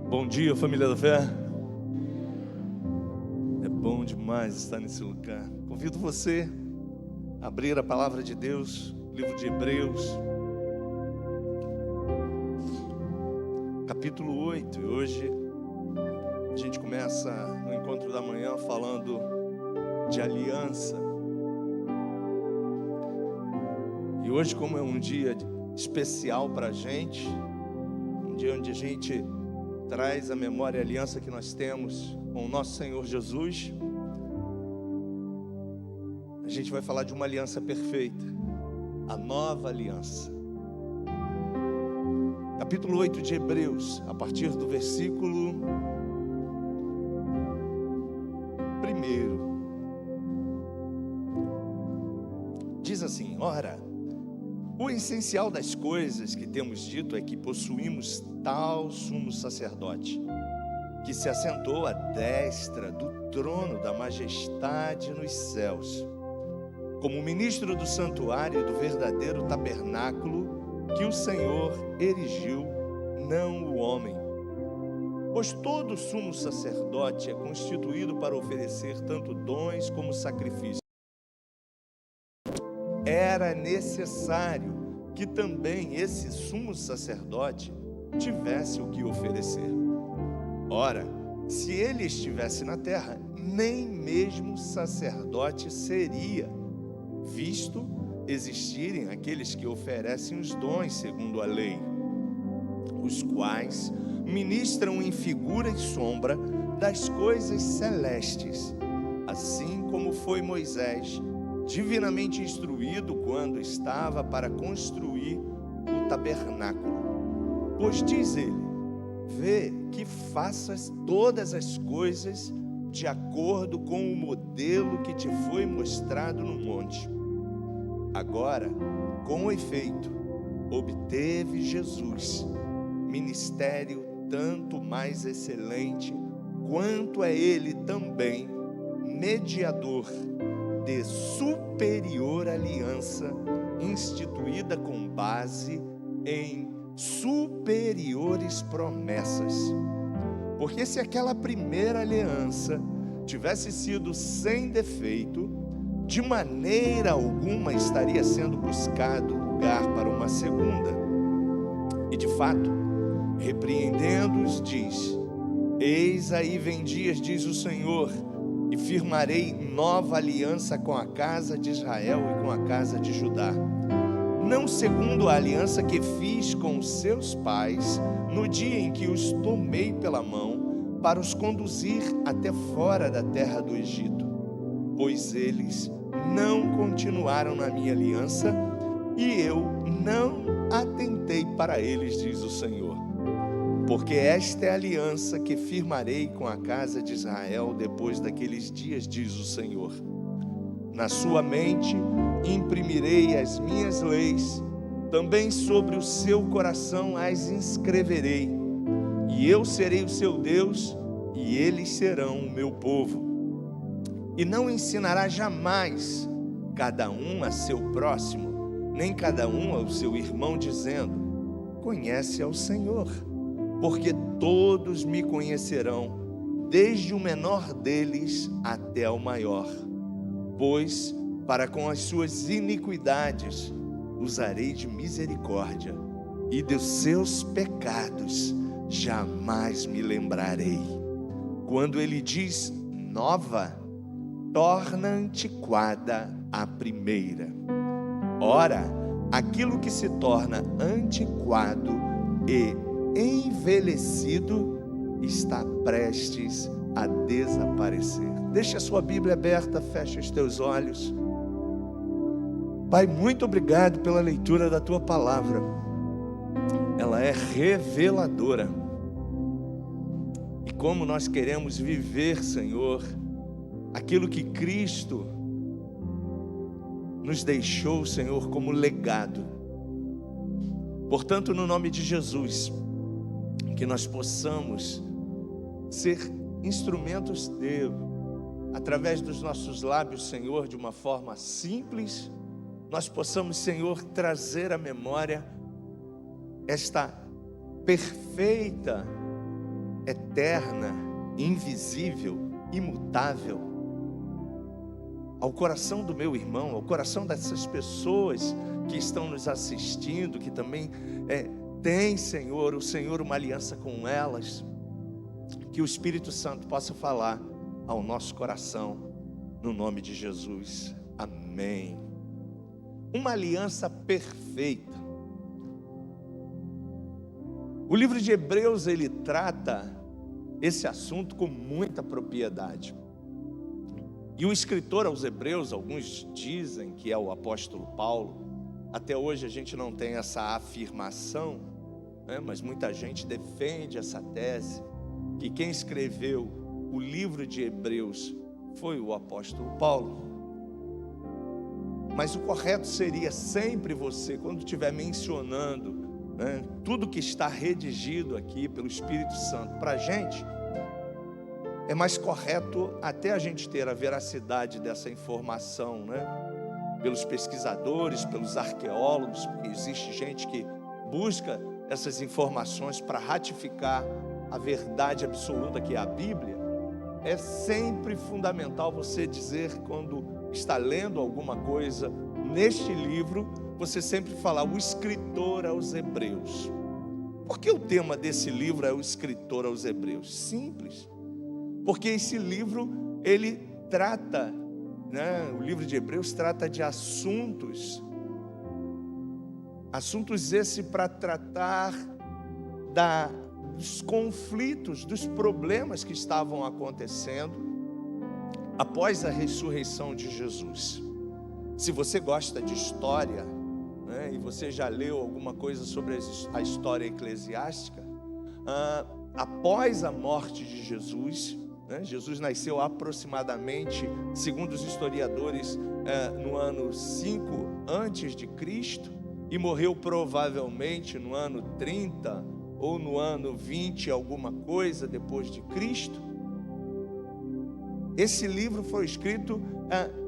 Bom dia, família da fé. É bom demais estar nesse lugar. Convido você a abrir a palavra de Deus, livro de Hebreus, capítulo 8. E hoje a gente começa no encontro da manhã falando de aliança. E hoje, como é um dia especial para a gente, um dia onde a gente traz a memória e a aliança que nós temos com o nosso Senhor Jesus, a gente vai falar de uma aliança perfeita, a nova aliança. Capítulo 8 de Hebreus, a partir do versículo 1, diz assim: Ora, o essencial das coisas que temos dito é que possuímos tal sumo sacerdote, que se assentou à destra do trono da majestade nos céus, como ministro do santuário e do verdadeiro tabernáculo que o Senhor erigiu, não o homem. Pois todo sumo sacerdote é constituído para oferecer tanto dons como sacrifícios. Era necessário que também esse sumo sacerdote tivesse o que oferecer. Ora, se ele estivesse na terra, nem mesmo sacerdote seria, visto existirem aqueles que oferecem os dons segundo a lei, os quais ministram em figura e sombra das coisas celestes, assim como foi Moisés divinamente instruído quando estava para construir o tabernáculo. Pois diz ele: vê que faças todas as coisas de acordo com o modelo que te foi mostrado no monte. Agora, com efeito, obteve Jesus ministério tanto mais excelente, quanto é ele também mediador de superior aliança, instituída com base em superiores promessas. Porque se aquela primeira aliança tivesse sido sem defeito, de maneira alguma estaria sendo buscado lugar para uma segunda. E de fato, repreendendo-os, diz: eis aí vem dias, diz o Senhor, e firmarei nova aliança com a casa de Israel e com a casa de Judá, não segundo a aliança que fiz com os seus pais no dia em que os tomei pela mão para os conduzir até fora da terra do Egito, pois eles não continuaram na minha aliança e eu não atentei para eles, diz o Senhor. Porque esta é a aliança que firmarei com a casa de Israel depois daqueles dias, diz o Senhor. Na sua mente imprimirei as minhas leis, também sobre o seu coração as inscreverei, e eu serei o seu Deus, e eles serão o meu povo. E não ensinará jamais cada um a seu próximo, nem cada um ao seu irmão, dizendo: conhece ao Senhor, porque todos me conhecerão, desde o menor deles até o maior. Pois para com as suas iniquidades usarei de misericórdia, e dos seus pecados jamais me lembrarei. Quando ele diz nova, torna antiquada a primeira. Ora, aquilo que se torna antiquado e envelhecido está prestes a desaparecer. Deixa a sua Bíblia aberta, fecha os teus olhos. Pai, muito obrigado pela leitura da tua palavra. Ela é reveladora. E como nós queremos viver, Senhor, aquilo que Cristo nos deixou, Senhor, como legado. Portanto, no nome de Jesus, que nós possamos ser instrumentos teus, através dos nossos lábios, Senhor, de uma forma simples, nós possamos, Senhor, trazer à memória esta perfeita eterna, invisível, imutável, ao coração do meu irmão, ao coração dessas pessoas que estão nos assistindo, que também tem, Senhor, o Senhor uma aliança com elas, que o Espírito Santo possa falar ao nosso coração, no nome de Jesus, amém. Uma aliança perfeita. O livro de Hebreus, ele trata esse assunto com muita propriedade. E o escritor aos Hebreus, alguns dizem que é o apóstolo Paulo. Até hoje a gente não tem essa afirmação, né? Mas muita gente defende essa tese, que quem escreveu o livro de Hebreus foi o apóstolo Paulo. Mas o correto seria sempre você, quando estiver mencionando, né, tudo que está redigido aqui pelo Espírito Santo para a gente, é mais correto até a gente ter a veracidade dessa informação, né? Pelos pesquisadores, pelos arqueólogos, porque existe gente que busca essas informações para ratificar a verdade absoluta que é a Bíblia. É sempre fundamental você dizer, quando está lendo alguma coisa neste livro, você sempre falar o escritor aos Hebreus. Por que o tema desse livro é o escritor aos Hebreus? Simples. Porque esse livro, ele trata, né, o livro de Hebreus trata de assuntos esse para tratar dos conflitos, dos problemas que estavam acontecendo após a ressurreição de Jesus. Se você gosta de história, né, e você já leu alguma coisa sobre a história eclesiástica, após a morte de Jesus, né, Jesus nasceu aproximadamente, segundo os historiadores, no ano 5 antes de Cristo, e morreu provavelmente no ano 30 ou no ano 20 alguma coisa depois de Cristo. Esse livro foi escrito,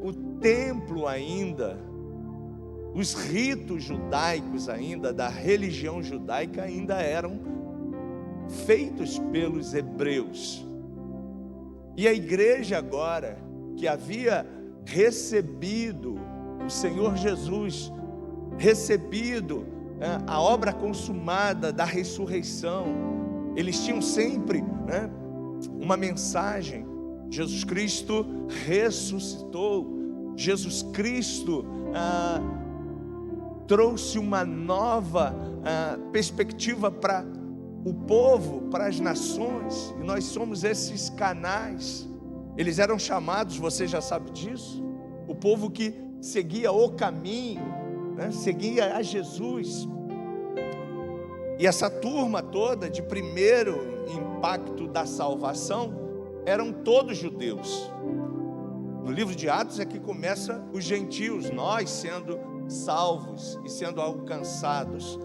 o templo ainda, os ritos judaicos ainda, da religião judaica ainda eram feitos pelos hebreus. E a igreja agora, que havia recebido o Senhor Jesus, recebido a obra consumada da ressurreição, eles tinham sempre, né, uma mensagem: Jesus Cristo ressuscitou, Jesus Cristo trouxe uma nova perspectiva para o povo, para as nações, e nós somos esses canais. Eles eram chamados, você já sabe disso, o povo que seguia o caminho, né, seguia a Jesus. E essa turma toda de primeiro impacto da salvação eram todos judeus. No livro de Atos é que começa os gentios, nós sendo salvos e sendo alcançados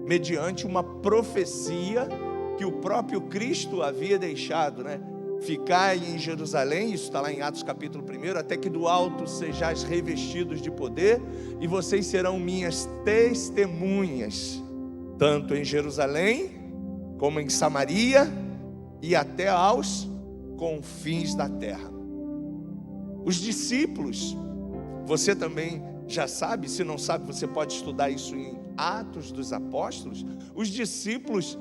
mediante uma profecia que o próprio Cristo havia deixado, né? Ficai em Jerusalém, isso está lá em Atos capítulo 1, até que do alto sejais revestidos de poder, e vocês serão minhas testemunhas, tanto em Jerusalém, como em Samaria, e até aos confins da terra. Os discípulos, você também já sabe, se não sabe, você pode estudar isso em Atos dos Apóstolos. Os discípulos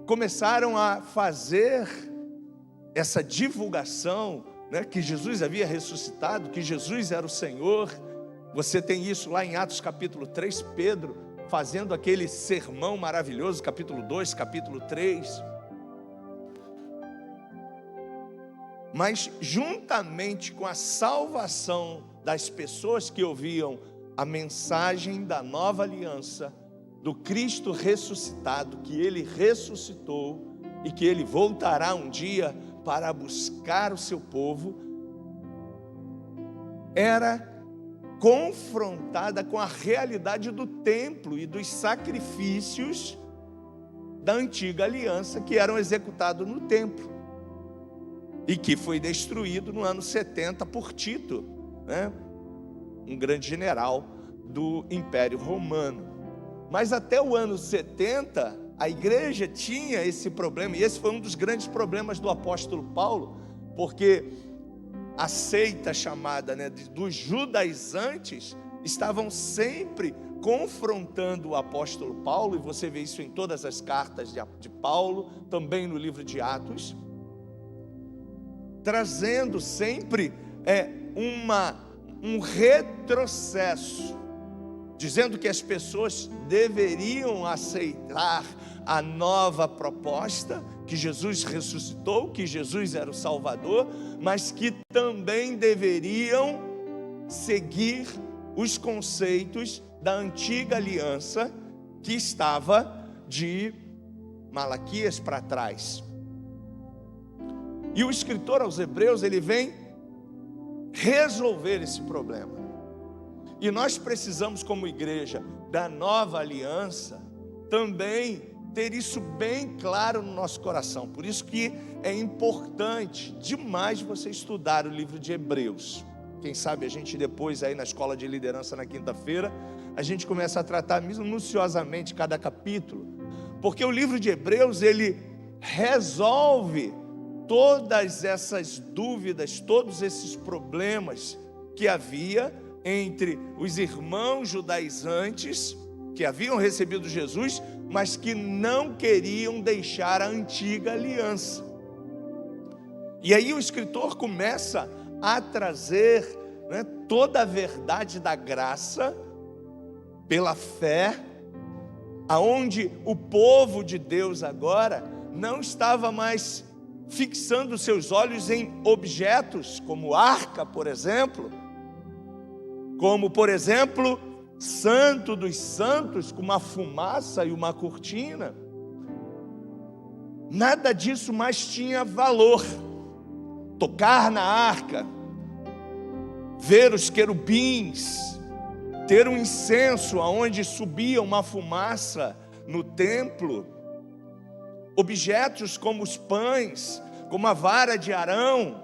começaram a fazer essa divulgação, né, que Jesus havia ressuscitado, que Jesus era o Senhor. Você tem isso lá em Atos capítulo 3, Pedro fazendo aquele sermão maravilhoso, capítulo 2, capítulo 3. Mas juntamente com a salvação das pessoas que ouviam a mensagem da nova aliança, do Cristo ressuscitado, que Ele ressuscitou e que Ele voltará um dia para buscar o seu povo, era confrontada com a realidade do templo e dos sacrifícios da antiga aliança que eram executados no templo e que foi destruído no ano 70 por Tito, né? Um grande general do Império Romano. Mas até o ano 70, A igreja tinha esse problema, e esse foi um dos grandes problemas do apóstolo Paulo, porque a seita chamada, dos judaizantes estavam sempre confrontando o apóstolo Paulo, e você vê isso em todas as cartas de Paulo, também no livro de Atos, trazendo sempre um retrocesso, dizendo que as pessoas deveriam aceitar a nova proposta, que Jesus ressuscitou, que Jesus era o Salvador, mas que também deveriam seguir os conceitos da antiga aliança que estava de Malaquias para trás. E o escritor aos Hebreus, ele vem resolver esse problema. E nós precisamos, como igreja da nova aliança, também ter isso bem claro no nosso coração. Por isso que é importante demais você estudar o livro de Hebreus. Quem sabe a gente depois aí na escola de liderança na quinta-feira, a gente começa a tratar minuciosamente cada capítulo, porque o livro de Hebreus, ele resolve todas essas dúvidas, todos esses problemas que havia entre os irmãos judaizantes, que haviam recebido Jesus, mas que não queriam deixar a antiga aliança. E aí o escritor começa a trazer toda a verdade da graça, pela fé, aonde o povo de Deus agora não estava mais fixando seus olhos em objetos, como arca, por exemplo, como, por exemplo, Santo dos Santos, com uma fumaça e uma cortina. Nada disso mais tinha valor. Tocar na arca, ver os querubins, ter um incenso aonde subia uma fumaça no templo, objetos como os pães, como a vara de Arão,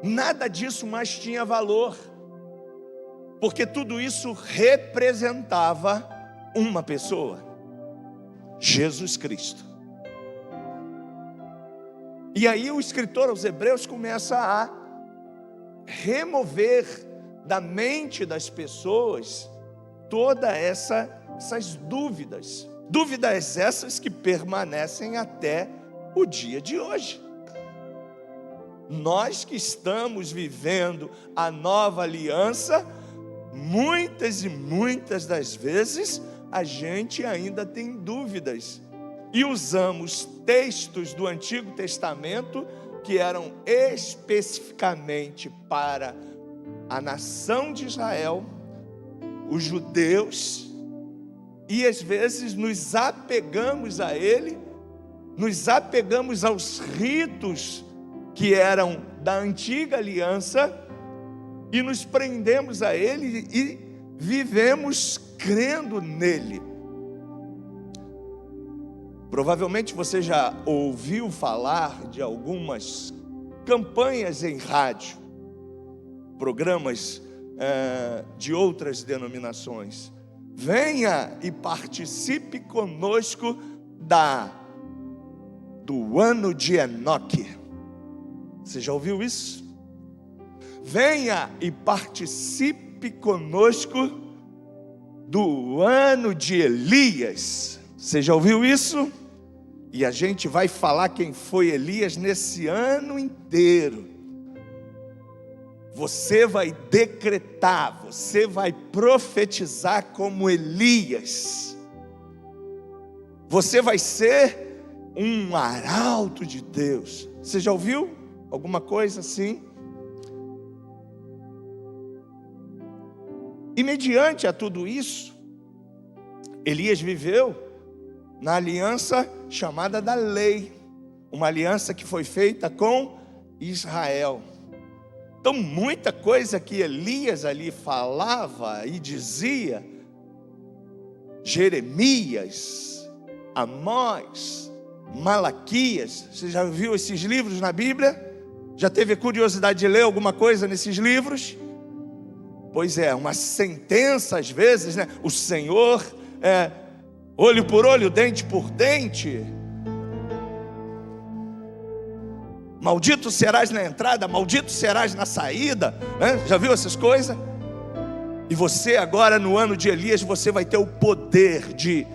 nada disso mais tinha valor, porque tudo isso representava uma pessoa, Jesus Cristo. E aí o escritor aos Hebreus começa a remover da mente das pessoas todas essas dúvidas, dúvidas essas que permanecem até o dia de hoje. Nós que estamos vivendo a nova aliança, muitas e muitas das vezes a gente ainda tem dúvidas e usamos textos do Antigo Testamento que eram especificamente para a nação de Israel, os judeus, e às vezes nos apegamos a ele, nos apegamos aos ritos que eram da antiga aliança e nos prendemos a ele e vivemos crendo nele. Provavelmente você já ouviu falar de algumas campanhas em rádio, programas de outras denominações. Venha e participe conosco do ano de Enoque. Você já ouviu isso? Venha e participe conosco do ano de Elias. Você já ouviu isso? E a gente vai falar quem foi Elias nesse ano inteiro. Você vai decretar, você vai profetizar como Elias. Você vai ser um arauto de Deus. Você já ouviu alguma coisa assim? E mediante a tudo isso, Elias viveu na aliança chamada da lei, uma aliança que foi feita com Israel. Então muita coisa que Elias ali falava e dizia, Jeremias, Amós, Malaquias, você já viu esses livros na Bíblia? Já teve curiosidade de ler alguma coisa nesses livros? Pois é, uma sentença às vezes, o Senhor olho por olho, dente por dente. Maldito serás na entrada, maldito serás na saída, né? Já viu essas coisas? E você agora, no ano de Elias, você vai ter o poder de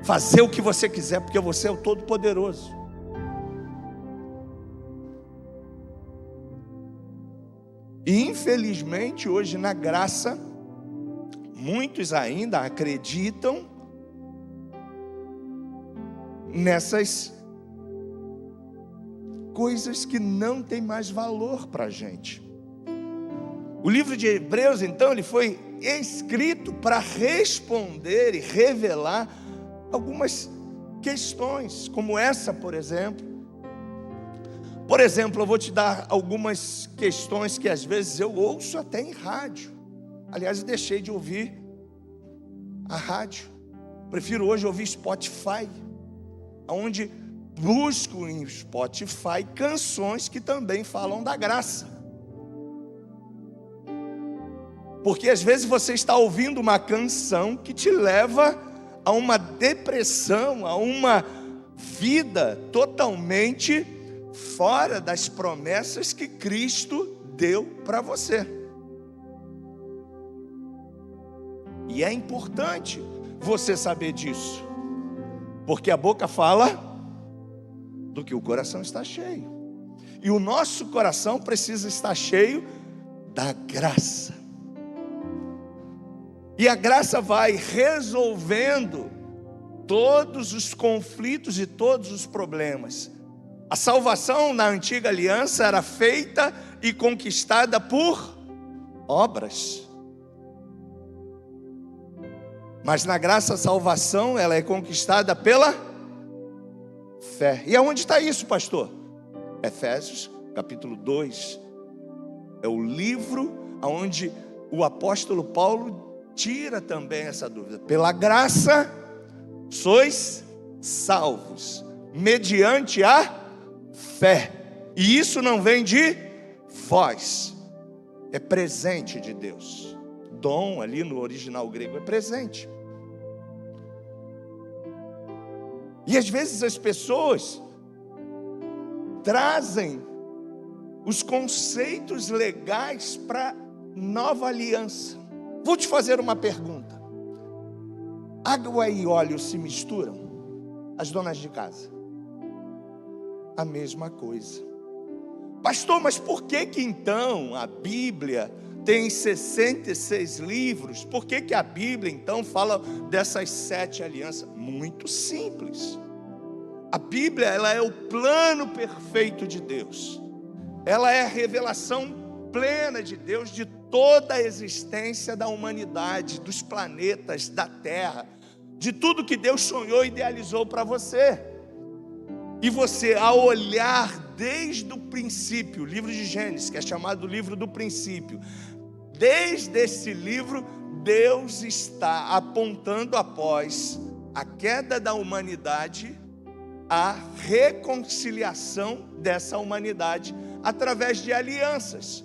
fazer o que você quiser, porque você é o Todo-Poderoso. E infelizmente hoje na graça, muitos ainda acreditam nessas coisas que não têm mais valor para a gente. O livro de Hebreus, então, ele foi escrito para responder e revelar algumas questões, como essa, por exemplo. Por exemplo, eu vou te dar algumas questões que às vezes eu ouço até em rádio. Aliás, eu deixei de ouvir a rádio. Prefiro hoje ouvir Spotify, onde busco em Spotify canções que também falam da graça. Porque às vezes você está ouvindo uma canção que te leva a uma depressão, a uma vida totalmente fora das promessas que Cristo deu para você. E é importante você saber disso, porque a boca fala do que o coração está cheio, e o nosso coração precisa estar cheio da graça. E a graça vai resolvendo todos os conflitos e todos os problemas. A salvação na antiga aliança era feita e conquistada por obras. Mas na graça a salvação, ela é conquistada pela fé. E aonde está isso, pastor? Efésios, capítulo 2. É o livro onde o apóstolo Paulo tira também essa dúvida. Pela graça sois salvos, mediante a fé. E isso não vem de vós, é presente de Deus. Dom, ali no original grego, é presente. E às vezes as pessoas trazem os conceitos legais para nova aliança. Vou te fazer uma pergunta. Água e óleo se misturam? As donas de casa? A mesma coisa. Pastor, mas por que então a Bíblia tem 66 livros? Por que a Bíblia então fala dessas 7 alianças? Muito simples. A Bíblia, ela é o plano perfeito de Deus. Ela é a revelação plena de Deus de toda a existência da humanidade, dos planetas, da terra, de tudo que Deus sonhou e idealizou para você. E você, ao olhar desde o princípio, o livro de Gênesis, que é chamado livro do princípio, desde esse livro, Deus está apontando após a queda da humanidade, a reconciliação dessa humanidade através de alianças.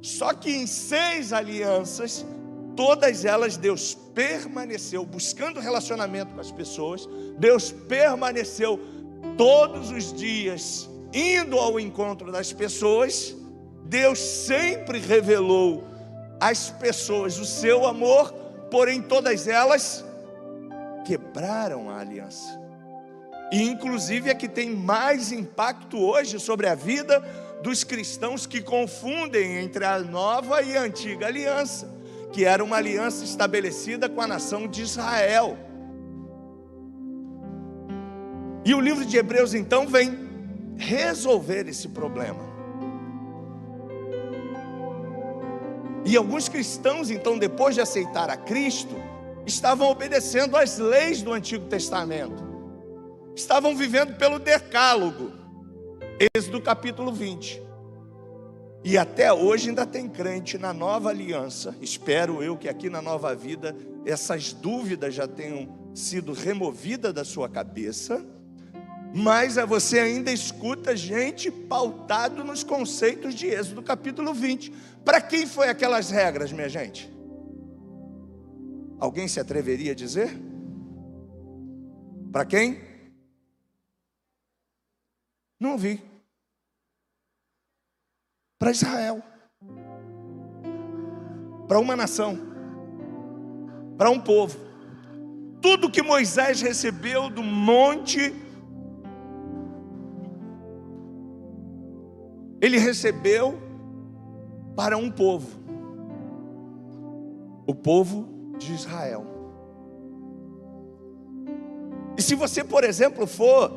Só que em 6 alianças, todas elas Deus permaneceu buscando relacionamento com as pessoas. Deus permaneceu todos os dias indo ao encontro das pessoas. Deus sempre revelou às pessoas o seu amor, porém todas elas quebraram a aliança. E inclusive é que tem mais impacto hoje sobre a vida dos cristãos, que confundem entre a nova e a antiga aliança, que era uma aliança estabelecida com a nação de Israel. E o livro de Hebreus então vem resolver esse problema. E alguns cristãos então, depois de aceitar a Cristo, estavam obedecendo às leis do Antigo Testamento, estavam vivendo pelo decálogo, Êxodo capítulo 20. E até hoje ainda tem crente na nova aliança. Espero eu que aqui na Nova Vida essas dúvidas já tenham sido removidas da sua cabeça. Mas você ainda escuta gente pautado nos conceitos de Êxodo capítulo 20. Para quem foi aquelas regras, minha gente? Alguém se atreveria a dizer? Para quem? Não ouvi. Para Israel. Para uma nação. Para um povo. Tudo que Moisés recebeu do monte, ele recebeu para um povo. O povo de Israel. E se você, por exemplo, for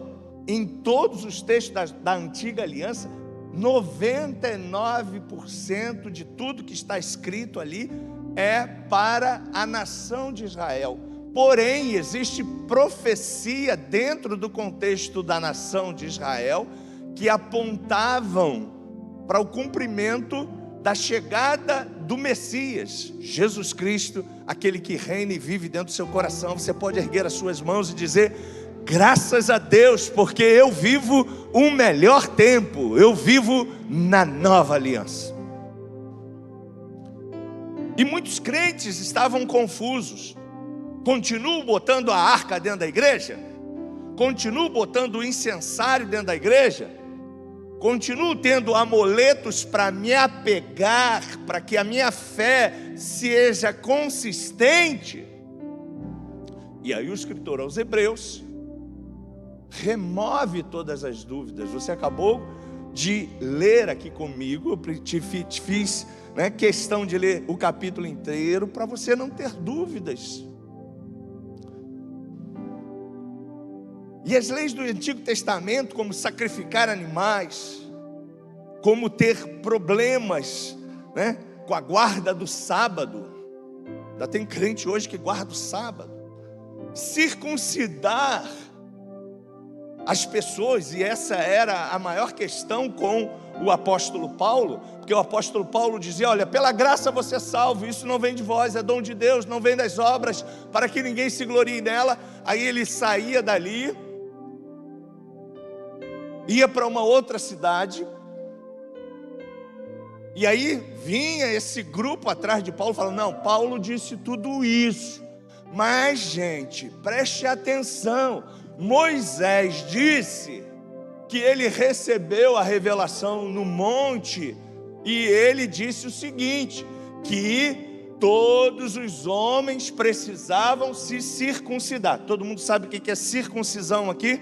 em todos os textos da antiga aliança, 99% de tudo que está escrito ali é para a nação de Israel. Porém, existe profecia dentro do contexto da nação de Israel que apontavam para o cumprimento da chegada do Messias, Jesus Cristo, aquele que reina e vive dentro do seu coração. Você pode erguer as suas mãos e dizer: graças a Deus, porque eu vivo um melhor tempo, eu vivo na nova aliança. E muitos crentes estavam confusos. Continuo botando a arca dentro da igreja? Continuo botando o incensário dentro da igreja? Continuo tendo amuletos para me apegar, para que a minha fé seja consistente? E aí o escritor aos Hebreus remove todas as dúvidas. Você acabou de ler aqui comigo, eu te fiz questão de ler o capítulo inteiro para você não ter dúvidas. E as leis do Antigo Testamento, como sacrificar animais, como ter problemas com a guarda do sábado. Ainda tem crente hoje que guarda o sábado. Circuncidar as pessoas, e essa era a maior questão com o apóstolo Paulo, porque o apóstolo Paulo dizia: olha, pela graça você é salvo, isso não vem de vós, é dom de Deus, não vem das obras, para que ninguém se glorie nela. Aí ele saía dali, ia para uma outra cidade, e aí vinha esse grupo atrás de Paulo, falando: não, Paulo disse tudo isso, mas gente, preste atenção, Moisés disse que ele recebeu a revelação no monte, e ele disse o seguinte, que todos os homens precisavam se circuncidar. Todo mundo sabe o que é circuncisão aqui?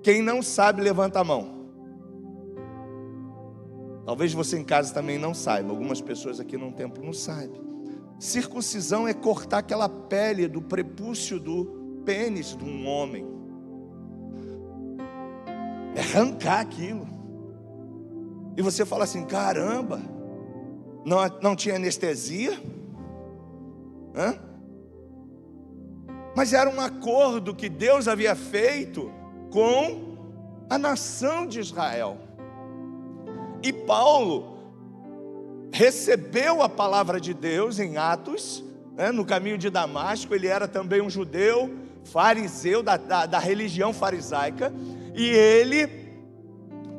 Quem não sabe, levanta a mão. Talvez você em casa também não saiba. Algumas pessoas aqui no templo não sabem. Circuncisão é cortar aquela pele do prepúcio do pênis de um homem. É arrancar aquilo. E você fala assim: caramba, não tinha anestesia? Mas era um acordo que Deus havia feito com a nação de Israel. E Paulo recebeu a palavra de Deus em Atos, no caminho de Damasco. Ele era também um judeu, fariseu, da religião farisaica, e ele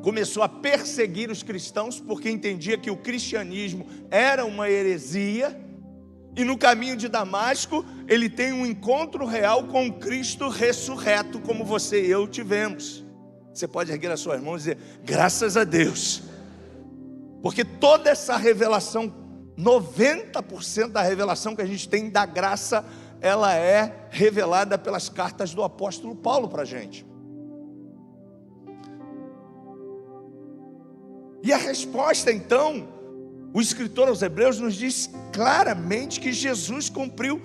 começou a perseguir os cristãos, porque entendia que o cristianismo era uma heresia. E no caminho de Damasco, ele tem um encontro real com Cristo ressurreto, como você e eu tivemos. Você pode erguer as suas mãos e dizer: graças a Deus. Porque toda essa revelação, 90% da revelação que a gente tem da graça, ela é revelada pelas cartas do apóstolo Paulo para a gente. E a resposta, então, o escritor aos Hebreus nos diz claramente que Jesus cumpriu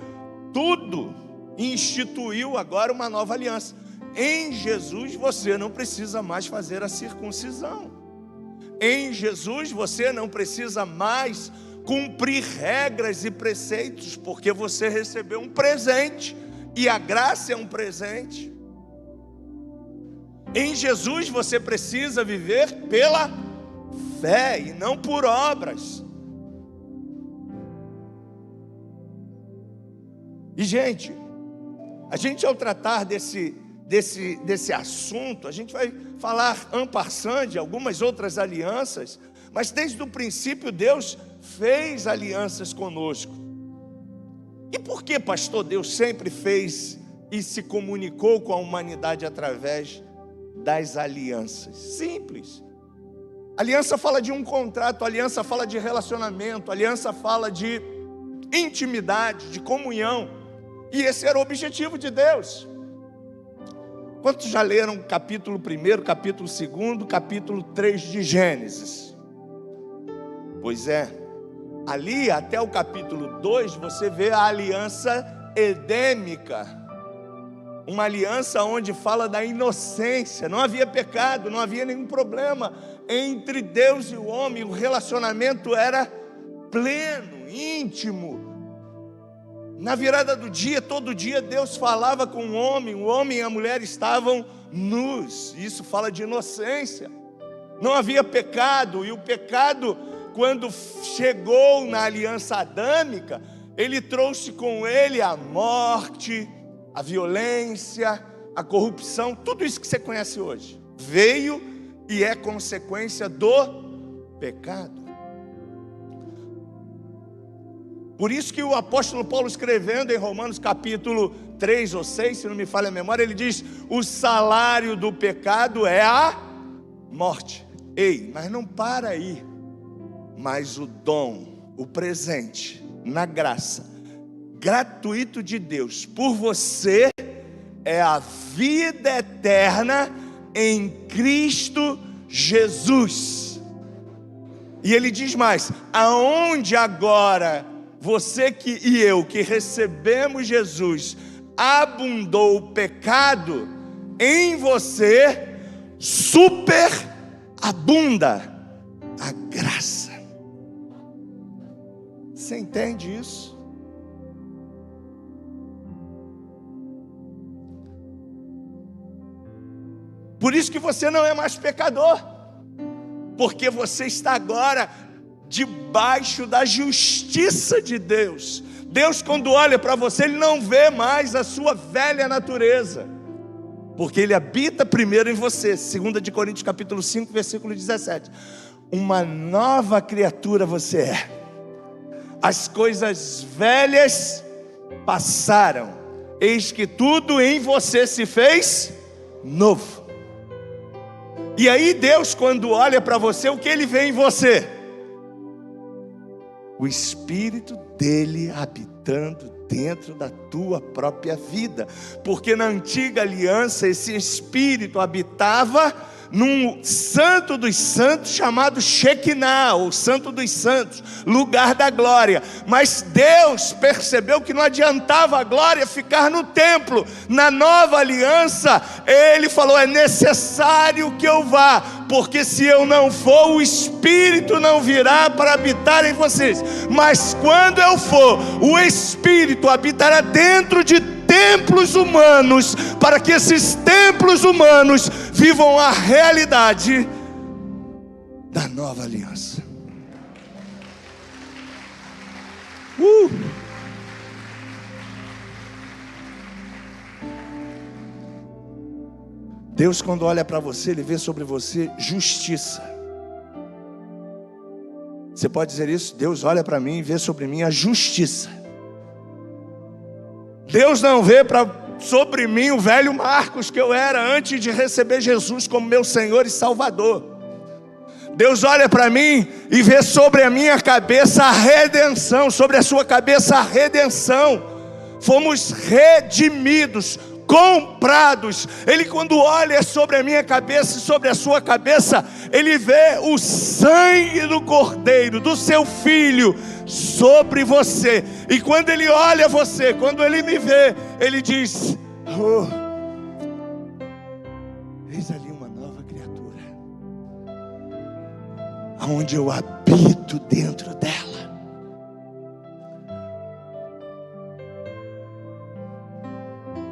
tudo e instituiu agora uma nova aliança. Em Jesus você não precisa mais fazer a circuncisão. Em Jesus você não precisa mais cumprir regras e preceitos, porque você recebeu um presente, e a graça é um presente. Em Jesus você precisa viver pela fé e não por obras. E gente, a gente ao tratar desse assunto, a gente vai falar en passant de algumas outras alianças, mas desde o princípio Deus fez alianças conosco. E por que, pastor, Deus sempre fez e se comunicou com a humanidade através das alianças. Simples. Aliança fala de um contrato, aliança fala de relacionamento, aliança fala de intimidade, de comunhão. E esse era o objetivo de Deus. Quantos já leram capítulo 1, capítulo 2, capítulo 3 de Gênesis? Pois é, ali até o capítulo 2 você vê a aliança edêmica. Uma aliança onde fala da inocência, não havia pecado, não havia nenhum problema entre Deus e o homem, o relacionamento era pleno, íntimo. Na virada do dia, todo dia Deus falava com o homem e a mulher estavam nus, isso fala de inocência, não havia pecado, e o pecado, quando chegou na aliança adâmica, ele trouxe com ele a morte, a violência, a corrupção, tudo isso que você conhece hoje, veio e é consequência do pecado. Por isso que o apóstolo Paulo, escrevendo em Romanos capítulo 3 ou 6, se não me falha a memória, ele diz: o salário do pecado é a morte. Ei, mas não para aí. Mas o dom, o presente, na graça, gratuito de Deus por você, é a vida eterna em Cristo Jesus. E ele diz mais: aonde agora você e eu que recebemos Jesus, abundou o pecado, em você superabunda a graça. Você entende isso? Por isso que você não é mais pecador, porque você está agora debaixo da justiça de Deus. Deus, quando olha para você, Ele não vê mais a sua velha natureza, porque Ele habita primeiro em você. 2 de Coríntios capítulo 5, versículo 17. Uma nova criatura você é. As coisas velhas passaram, eis que tudo em você se fez novo. E aí Deus, quando olha para você, o que Ele vê em você? O Espírito dele habitando dentro da tua própria vida. Porque na antiga aliança esse Espírito habitava num santo dos santos chamado Shekinah, ou santo dos santos, lugar da glória. Mas Deus percebeu que não adiantava a glória ficar no templo. Na nova aliança Ele falou: é necessário que eu vá, porque se eu não for, o Espírito não virá para habitar em vocês. Mas quando eu for, o Espírito habitará dentro de templos humanos, para que esses templos humanos vivam a realidade da nova aliança. Deus, quando olha para você, Ele vê sobre você justiça. Você pode dizer isso? Deus olha para mim e vê sobre mim a justiça. Deus não vê sobre mim o velho Marcos que eu era antes de receber Jesus como meu Senhor e Salvador. Deus olha para mim e vê sobre a minha cabeça a redenção, sobre a sua cabeça a redenção. Fomos redimidos, comprados. Ele, quando olha sobre a minha cabeça e sobre a sua cabeça, Ele vê o sangue do Cordeiro, do seu Filho, sobre você. E quando Ele olha você, quando Ele me vê, Ele diz: oh, eis ali uma nova criatura, aonde eu habito dentro dela.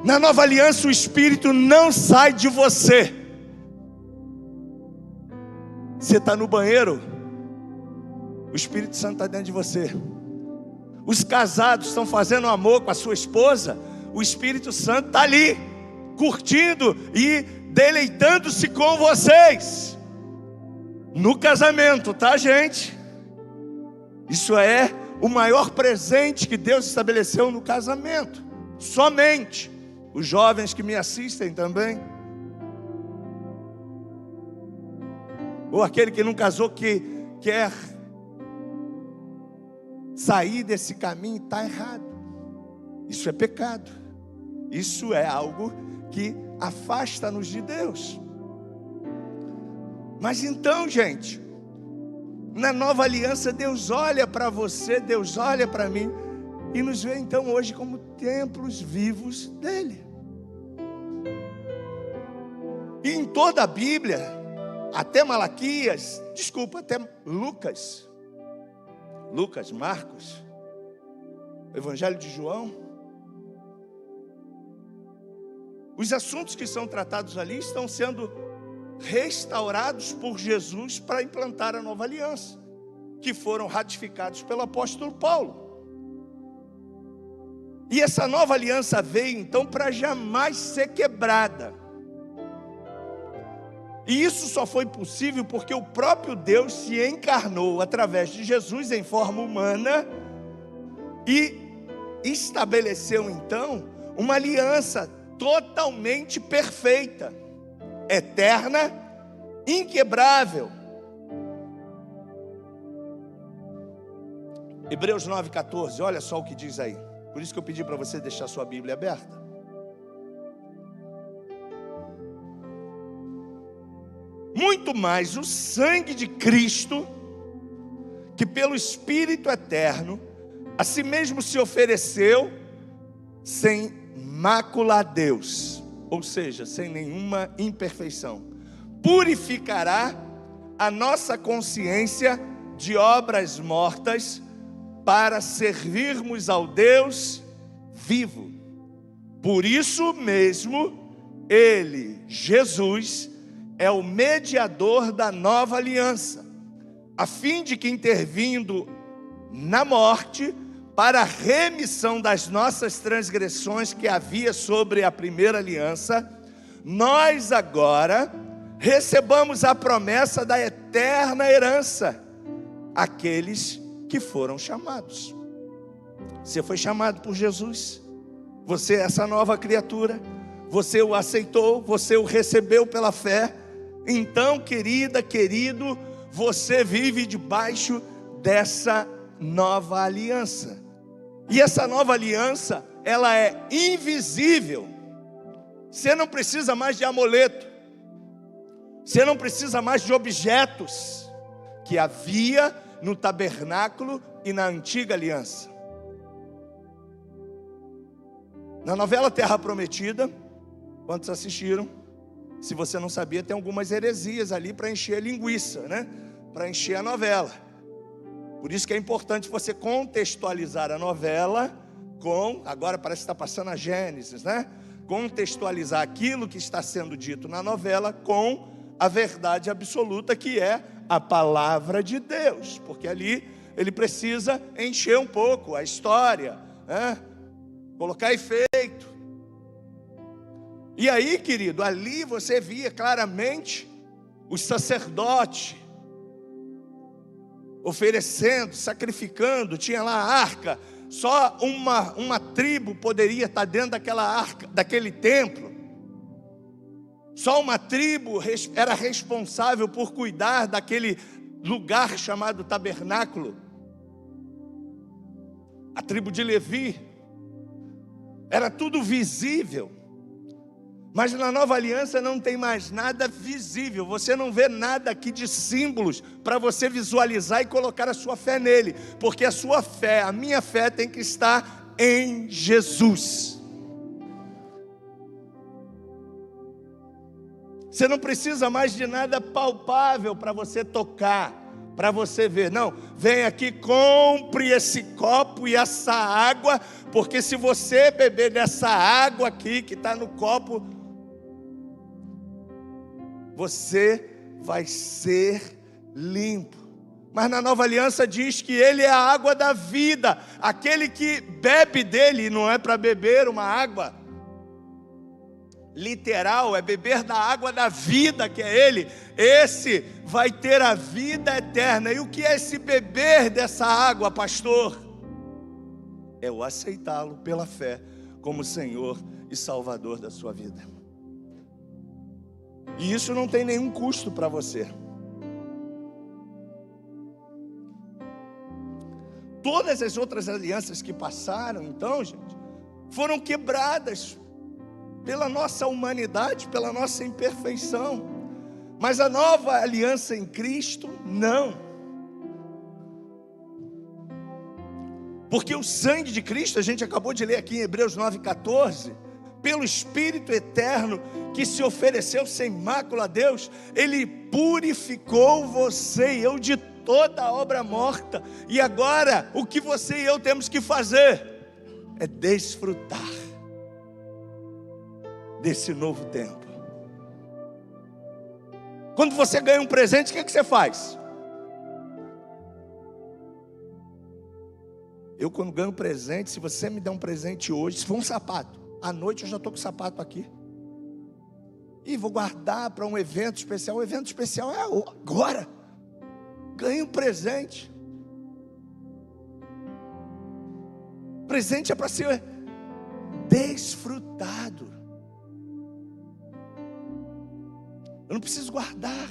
Na nova aliança o Espírito não sai de você. Você está no banheiro, o Espírito Santo está dentro de você. Os casados estão fazendo amor com a sua esposa, o Espírito Santo está ali, curtindo e deleitando-se com vocês. No casamento, tá, gente? Isso é o maior presente que Deus estabeleceu no casamento. Somente os jovens que me assistem também, ou aquele que não casou que quer sair desse caminho, está errado. Isso é pecado. Isso é algo que afasta-nos de Deus. Mas então, gente, na nova aliança, Deus olha para você, Deus olha para mim e nos vê então hoje como templos vivos dele. E em toda a Bíblia, até Malaquias, até Lucas, Marcos, o Evangelho de João, os assuntos que são tratados ali estão sendo restaurados por Jesus para implantar a nova aliança, que foram ratificados pelo apóstolo Paulo. E essa nova aliança veio então para jamais ser quebrada. E isso só foi possível porque o próprio Deus se encarnou através de Jesus em forma humana e estabeleceu então uma aliança totalmente perfeita, eterna, inquebrável. Hebreus 9,14, olha só o que diz aí. Por isso que eu pedi para você deixar sua Bíblia aberta. Muito mais o sangue de Cristo, que pelo Espírito eterno, a si mesmo se ofereceu, sem mácula a Deus, ou seja, sem nenhuma imperfeição, purificará a nossa consciência de obras mortas, para servirmos ao Deus vivo. Por isso mesmo, Ele, Jesus, é o mediador da nova aliança, a fim de que, intervindo na morte, para a remissão das nossas transgressões que havia sobre a primeira aliança, nós agora recebamos a promessa da eterna herança, aqueles que foram chamados. Você foi chamado por Jesus, você é essa nova criatura, você o aceitou, você o recebeu pela fé. Então, querida, querido, você vive debaixo dessa nova aliança. E essa nova aliança, ela é invisível. Você não precisa mais de amuleto, você não precisa mais de objetos que havia no tabernáculo e na antiga aliança. Na novela Terra Prometida, quantos assistiram? Se você não sabia, tem algumas heresias ali para encher a linguiça, né? Para encher a novela. Por isso que é importante você contextualizar a novela com, agora parece que está passando a Gênesis, né? Contextualizar aquilo que está sendo dito na novela com a verdade absoluta, que é a palavra de Deus, porque ali ele precisa encher um pouco a história, né? Colocar efeito. E aí, querido, ali você via claramente os sacerdotes oferecendo, sacrificando. Tinha lá a arca, só uma tribo poderia estar dentro daquela arca, daquele templo. Só uma tribo era responsável por cuidar daquele lugar chamado tabernáculo. A tribo de Levi. Era tudo visível. Mas na nova aliança não tem mais nada visível. Você não vê nada aqui de símbolos para você visualizar e colocar a sua fé nele. Porque a sua fé, a minha fé, tem que estar em Jesus. Você não precisa mais de nada palpável para você tocar, para você ver. Não, vem aqui, compre esse copo e essa água, porque se você beber dessa água aqui que está no copo, você vai ser limpo. Mas na nova aliança diz que ele é a água da vida. Aquele que bebe dele, não é para beber uma água literal, é beber da água da vida, que é ele. Esse vai ter a vida eterna. E o que é esse beber dessa água, pastor? É o aceitá-lo pela fé como Senhor e Salvador da sua vida. E isso não tem nenhum custo para você. Todas as outras alianças que passaram, então, gente, foram quebradas pela nossa humanidade, pela nossa imperfeição. Mas a nova aliança em Cristo, não. Porque o sangue de Cristo, a gente acabou de ler aqui em Hebreus 9,14, pelo Espírito eterno que se ofereceu sem mácula a Deus, Ele purificou você e eu de toda a obra morta. E agora, o que você e eu temos que fazer é desfrutar desse novo tempo. Quando você ganha um presente, o que você faz? Eu, quando ganho um presente, se você me der um presente hoje, se for um sapato, à noite eu já estou com o sapato aqui. E vou guardar para um evento especial. O evento especial é agora. Ganhei um presente. Presente é para ser desfrutado. Eu não preciso guardar.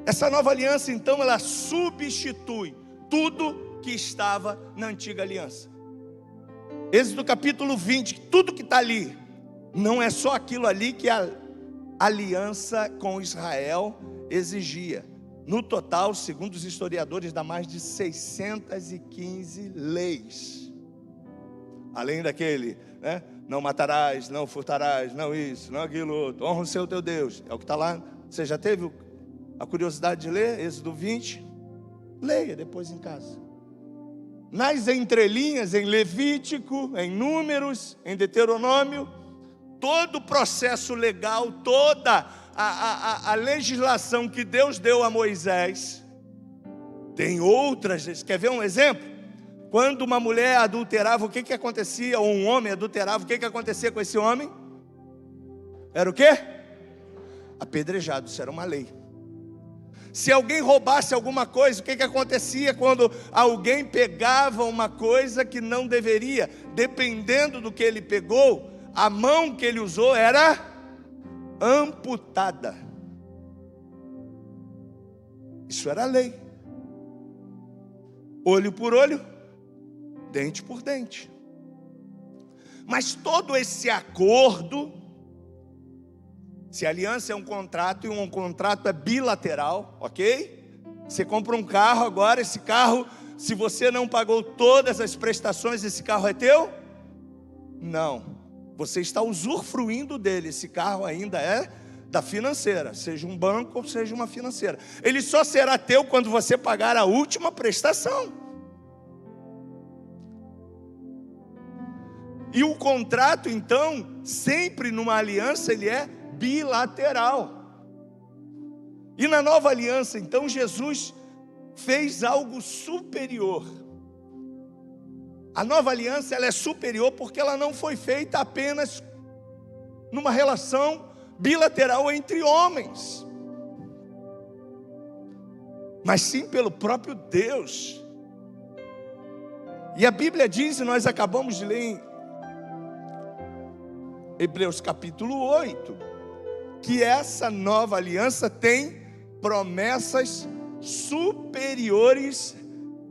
Essa nova aliança, então, ela substitui tudo que estava na antiga aliança. Êxodo capítulo 20, tudo que está ali, não é só aquilo ali que a aliança com Israel exigia. No total, segundo os historiadores, dá mais de 615 leis. Além daquele, né? Não matarás, não furtarás, não isso, não aquilo outro. Honra o Senhor teu Deus. É o que está lá. Você já teve a curiosidade de ler Êxodo 20? Leia depois em casa. Nas entrelinhas, em Levítico, em Números, em Deuteronômio, todo o processo legal, toda a legislação que Deus deu a Moisés, tem outras. Quer ver um exemplo? Quando uma mulher adulterava, o que acontecia? Ou um homem adulterava, o que acontecia com esse homem? Era o quê? Apedrejado, isso era uma lei. Se alguém roubasse alguma coisa, o que acontecia quando alguém pegava uma coisa que não deveria? Dependendo do que ele pegou, a mão que ele usou era amputada. Isso era lei. Olho por olho, dente por dente. Mas todo esse acordo, se a aliança é um contrato e um contrato é bilateral, ok? Você compra um carro agora, esse carro, se você não pagou todas as prestações, esse carro é teu? Não, você está usufruindo dele, esse carro ainda é da financeira, seja um banco ou seja uma financeira. Ele só será teu quando você pagar a última prestação. E o contrato, então, sempre numa aliança, ele é bilateral. E na nova aliança, então, Jesus fez algo superior. A nova aliança, ela é superior porque ela não foi feita apenas numa relação bilateral entre homens, mas sim pelo próprio Deus. E a Bíblia diz, e nós acabamos de ler em Hebreus capítulo 8, que essa nova aliança tem promessas superiores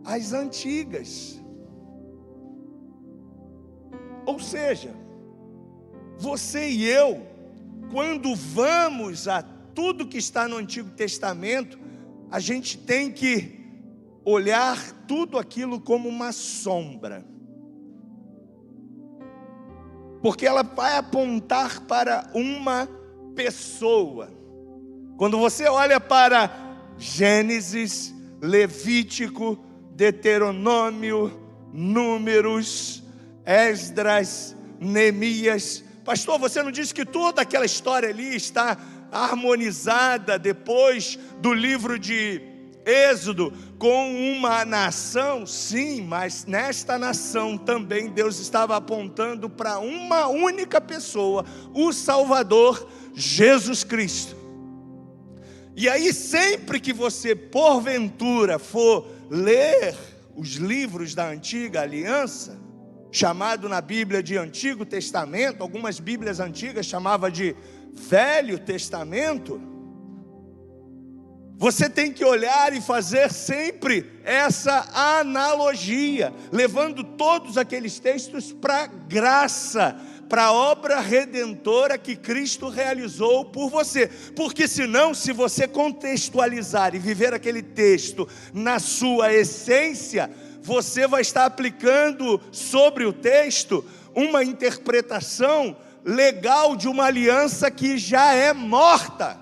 às antigas. Ou seja, você e eu, quando vamos a tudo que está no Antigo Testamento, a gente tem que olhar tudo aquilo como uma sombra, porque ela vai apontar para uma pessoa. Quando você olha para Gênesis, Levítico, Deuteronômio, Números, Esdras, Neemias, pastor, você não disse que toda aquela história ali está harmonizada depois do livro de Êxodo com uma nação? Sim, mas nesta nação também Deus estava apontando para uma única pessoa, o Salvador, Jesus Cristo. E aí, sempre que você porventura for ler os livros da antiga aliança, chamado na Bíblia de Antigo Testamento, algumas Bíblias antigas chamavam de Velho Testamento, você tem que olhar e fazer sempre essa analogia, levando todos aqueles textos para a graça, para a obra redentora que Cristo realizou por você. Porque senão, se você contextualizar e viver aquele texto na sua essência, você vai estar aplicando sobre o texto uma interpretação legal de uma aliança que já é morta.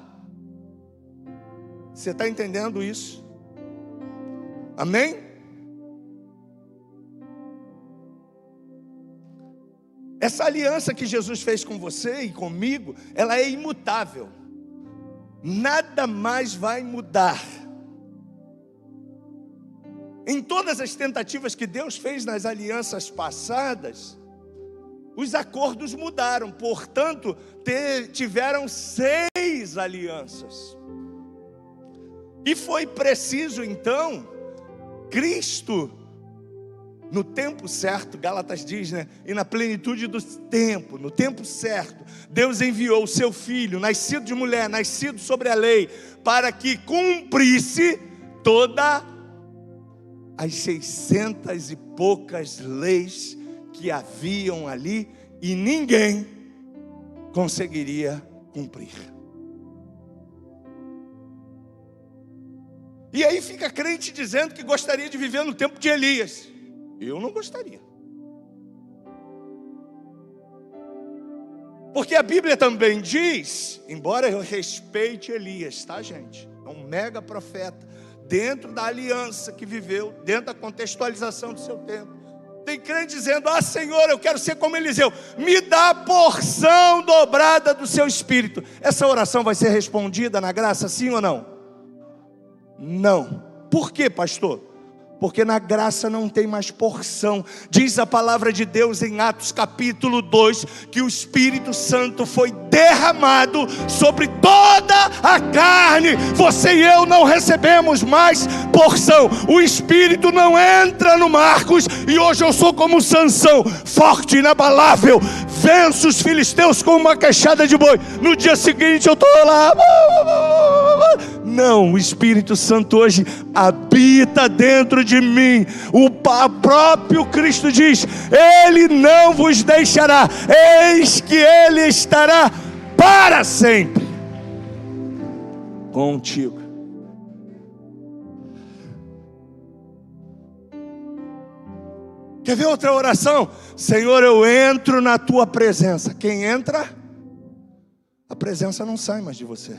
Você está entendendo isso? Amém? Essa aliança que Jesus fez com você e comigo, ela é imutável. Nada mais vai mudar. Em todas as tentativas que Deus fez nas alianças passadas, os acordos mudaram. Portanto, tiveram 6 alianças. E foi preciso então, Cristo, no tempo certo, Gálatas diz, né? E na plenitude do tempo, no tempo certo, Deus enviou o seu Filho, nascido de mulher, nascido sobre a lei, para que cumprisse todas as 600 e poucas leis que haviam ali, e ninguém conseguiria cumprir. E aí fica crente dizendo que gostaria de viver no tempo de Elias. Eu não gostaria. Porque a Bíblia também diz, embora eu respeite Elias, tá, gente? É um mega profeta, dentro da aliança que viveu, dentro da contextualização do seu tempo. Tem crente dizendo, Senhor, eu quero ser como Eliseu, me dá a porção dobrada do seu espírito. Essa oração vai ser respondida na graça, sim ou não? Não. Por quê, pastor? Porque na graça não tem mais porção. Diz a palavra de Deus em Atos capítulo 2, que o Espírito Santo foi derramado sobre toda a carne. Você e eu não recebemos mais porção. O Espírito não entra no Marcos, e hoje eu sou como Sansão, forte, inabalável, venço os filisteus com uma queixada de boi. No dia seguinte eu estou lá. Não, o Espírito Santo hoje habita dentro de mim. O próprio Cristo diz, Ele não vos deixará, eis que Ele estará para sempre contigo. Quer ver outra oração? Senhor, eu entro na tua presença. Quem entra, a presença não sai mais de você.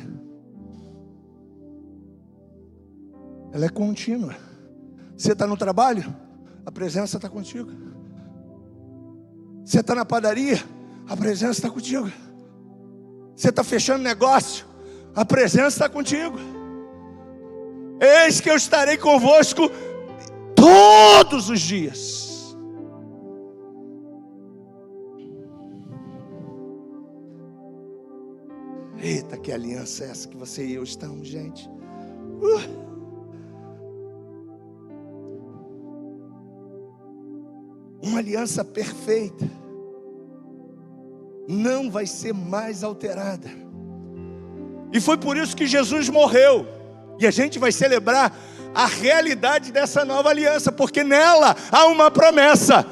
Ela é contínua. Você está no trabalho, a presença está contigo. Você está na padaria, a presença está contigo. Você está fechando negócio, a presença está contigo. Eis que eu estarei convosco todos os dias. Eita, que aliança é essa que você e eu estamos, gente? Uma aliança perfeita, não vai ser mais alterada. E foi por isso que Jesus morreu. E a gente vai celebrar a realidade dessa nova aliança, porque nela há uma promessa.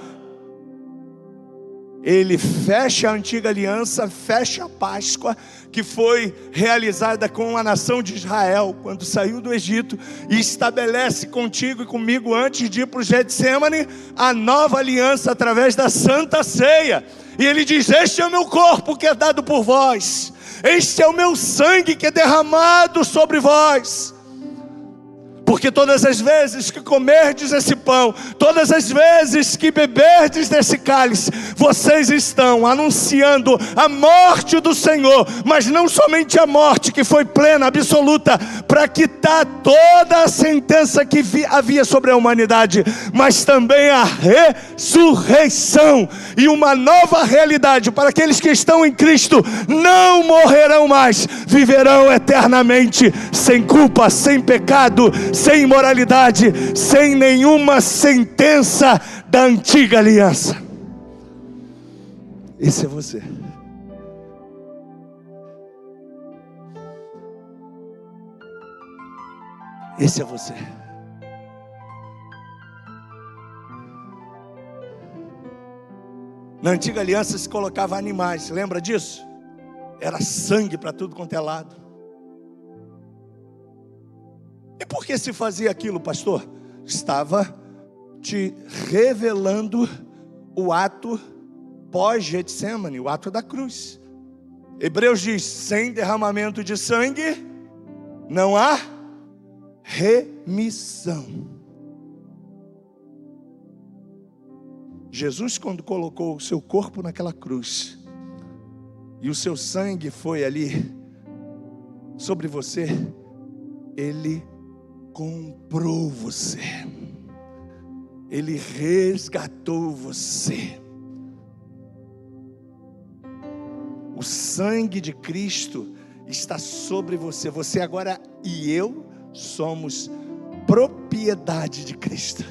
Ele fecha a antiga aliança, fecha a Páscoa, que foi realizada com a nação de Israel, quando saiu do Egito, e estabelece contigo e comigo, antes de ir para o Getsêmani, a nova aliança através da Santa Ceia. E ele diz, este é o meu corpo que é dado por vós, este é o meu sangue que é derramado sobre vós. Porque todas as vezes que comerdes esse pão, todas as vezes que beberdes desse cálice, vocês estão anunciando a morte do Senhor. Mas não somente a morte, que foi plena, absoluta, para quitar toda a sentença que havia sobre a humanidade, mas também a ressurreição e uma nova realidade para aqueles que estão em Cristo. Não morrerão mais, viverão eternamente, sem culpa, sem pecado, sem imoralidade, sem nenhuma sentença da antiga aliança. Esse é você. Esse é você. Na antiga aliança se colocava animais, lembra disso? Era sangue para tudo quanto é lado. E por que se fazia aquilo, pastor? Estava te revelando o ato pós-Getsemane, o ato da cruz. Hebreus diz: sem derramamento de sangue não há remissão. Jesus, quando colocou o seu corpo naquela cruz e o seu sangue foi ali sobre você, Ele comprou você, Ele resgatou você. O sangue de Cristo está sobre você. Você agora e eu somos propriedade de Cristo.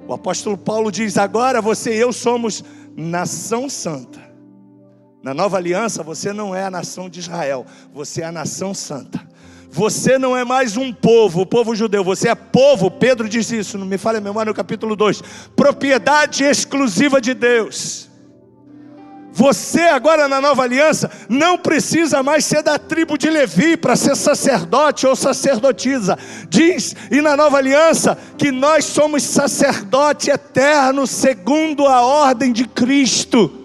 O apóstolo Paulo diz: agora você e eu somos nação santa. Na nova aliança você não é a nação de Israel, você é a nação santa. Você não é mais um povo, o povo judeu, você é povo. Pedro diz isso, não me falha a memória, no capítulo 2, propriedade exclusiva de Deus. Você agora na nova aliança não precisa mais ser da tribo de Levi para ser sacerdote ou sacerdotisa. Diz, e na nova aliança, que nós somos sacerdote eterno segundo a ordem de Cristo.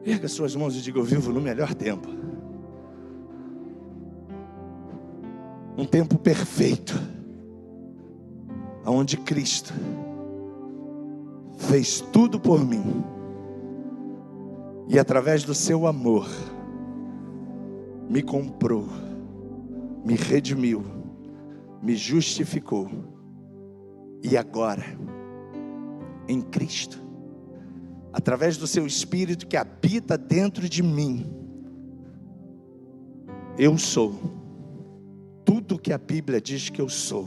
Erga suas mãos e diga: eu vivo no melhor tempo. Um tempo perfeito, onde Cristo fez tudo por mim, e através do seu amor, me comprou, me redimiu, me justificou, e agora, em Cristo, através do seu Espírito que habita dentro de mim, eu sou tudo que a Bíblia diz que eu sou.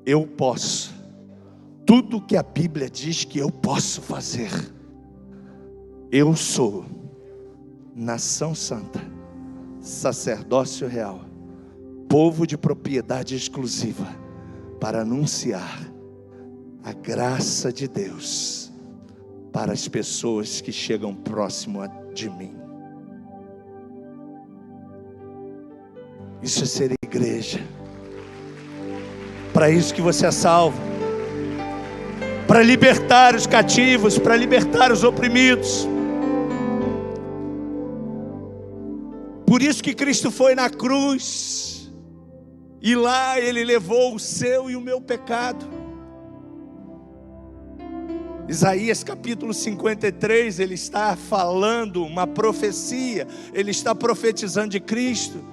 Eu posso tudo que a Bíblia diz que eu posso fazer. Eu sou nação santa, sacerdócio real, povo de propriedade exclusiva, para anunciar a graça de Deus para as pessoas que chegam próximo de mim. Isso é ser igreja. Para isso que você é salvo. Para libertar os cativos, para libertar os oprimidos. Por isso que Cristo foi na cruz. E lá Ele levou o seu e o meu pecado. Isaías capítulo 53, ele está falando uma profecia. Ele está profetizando de Cristo.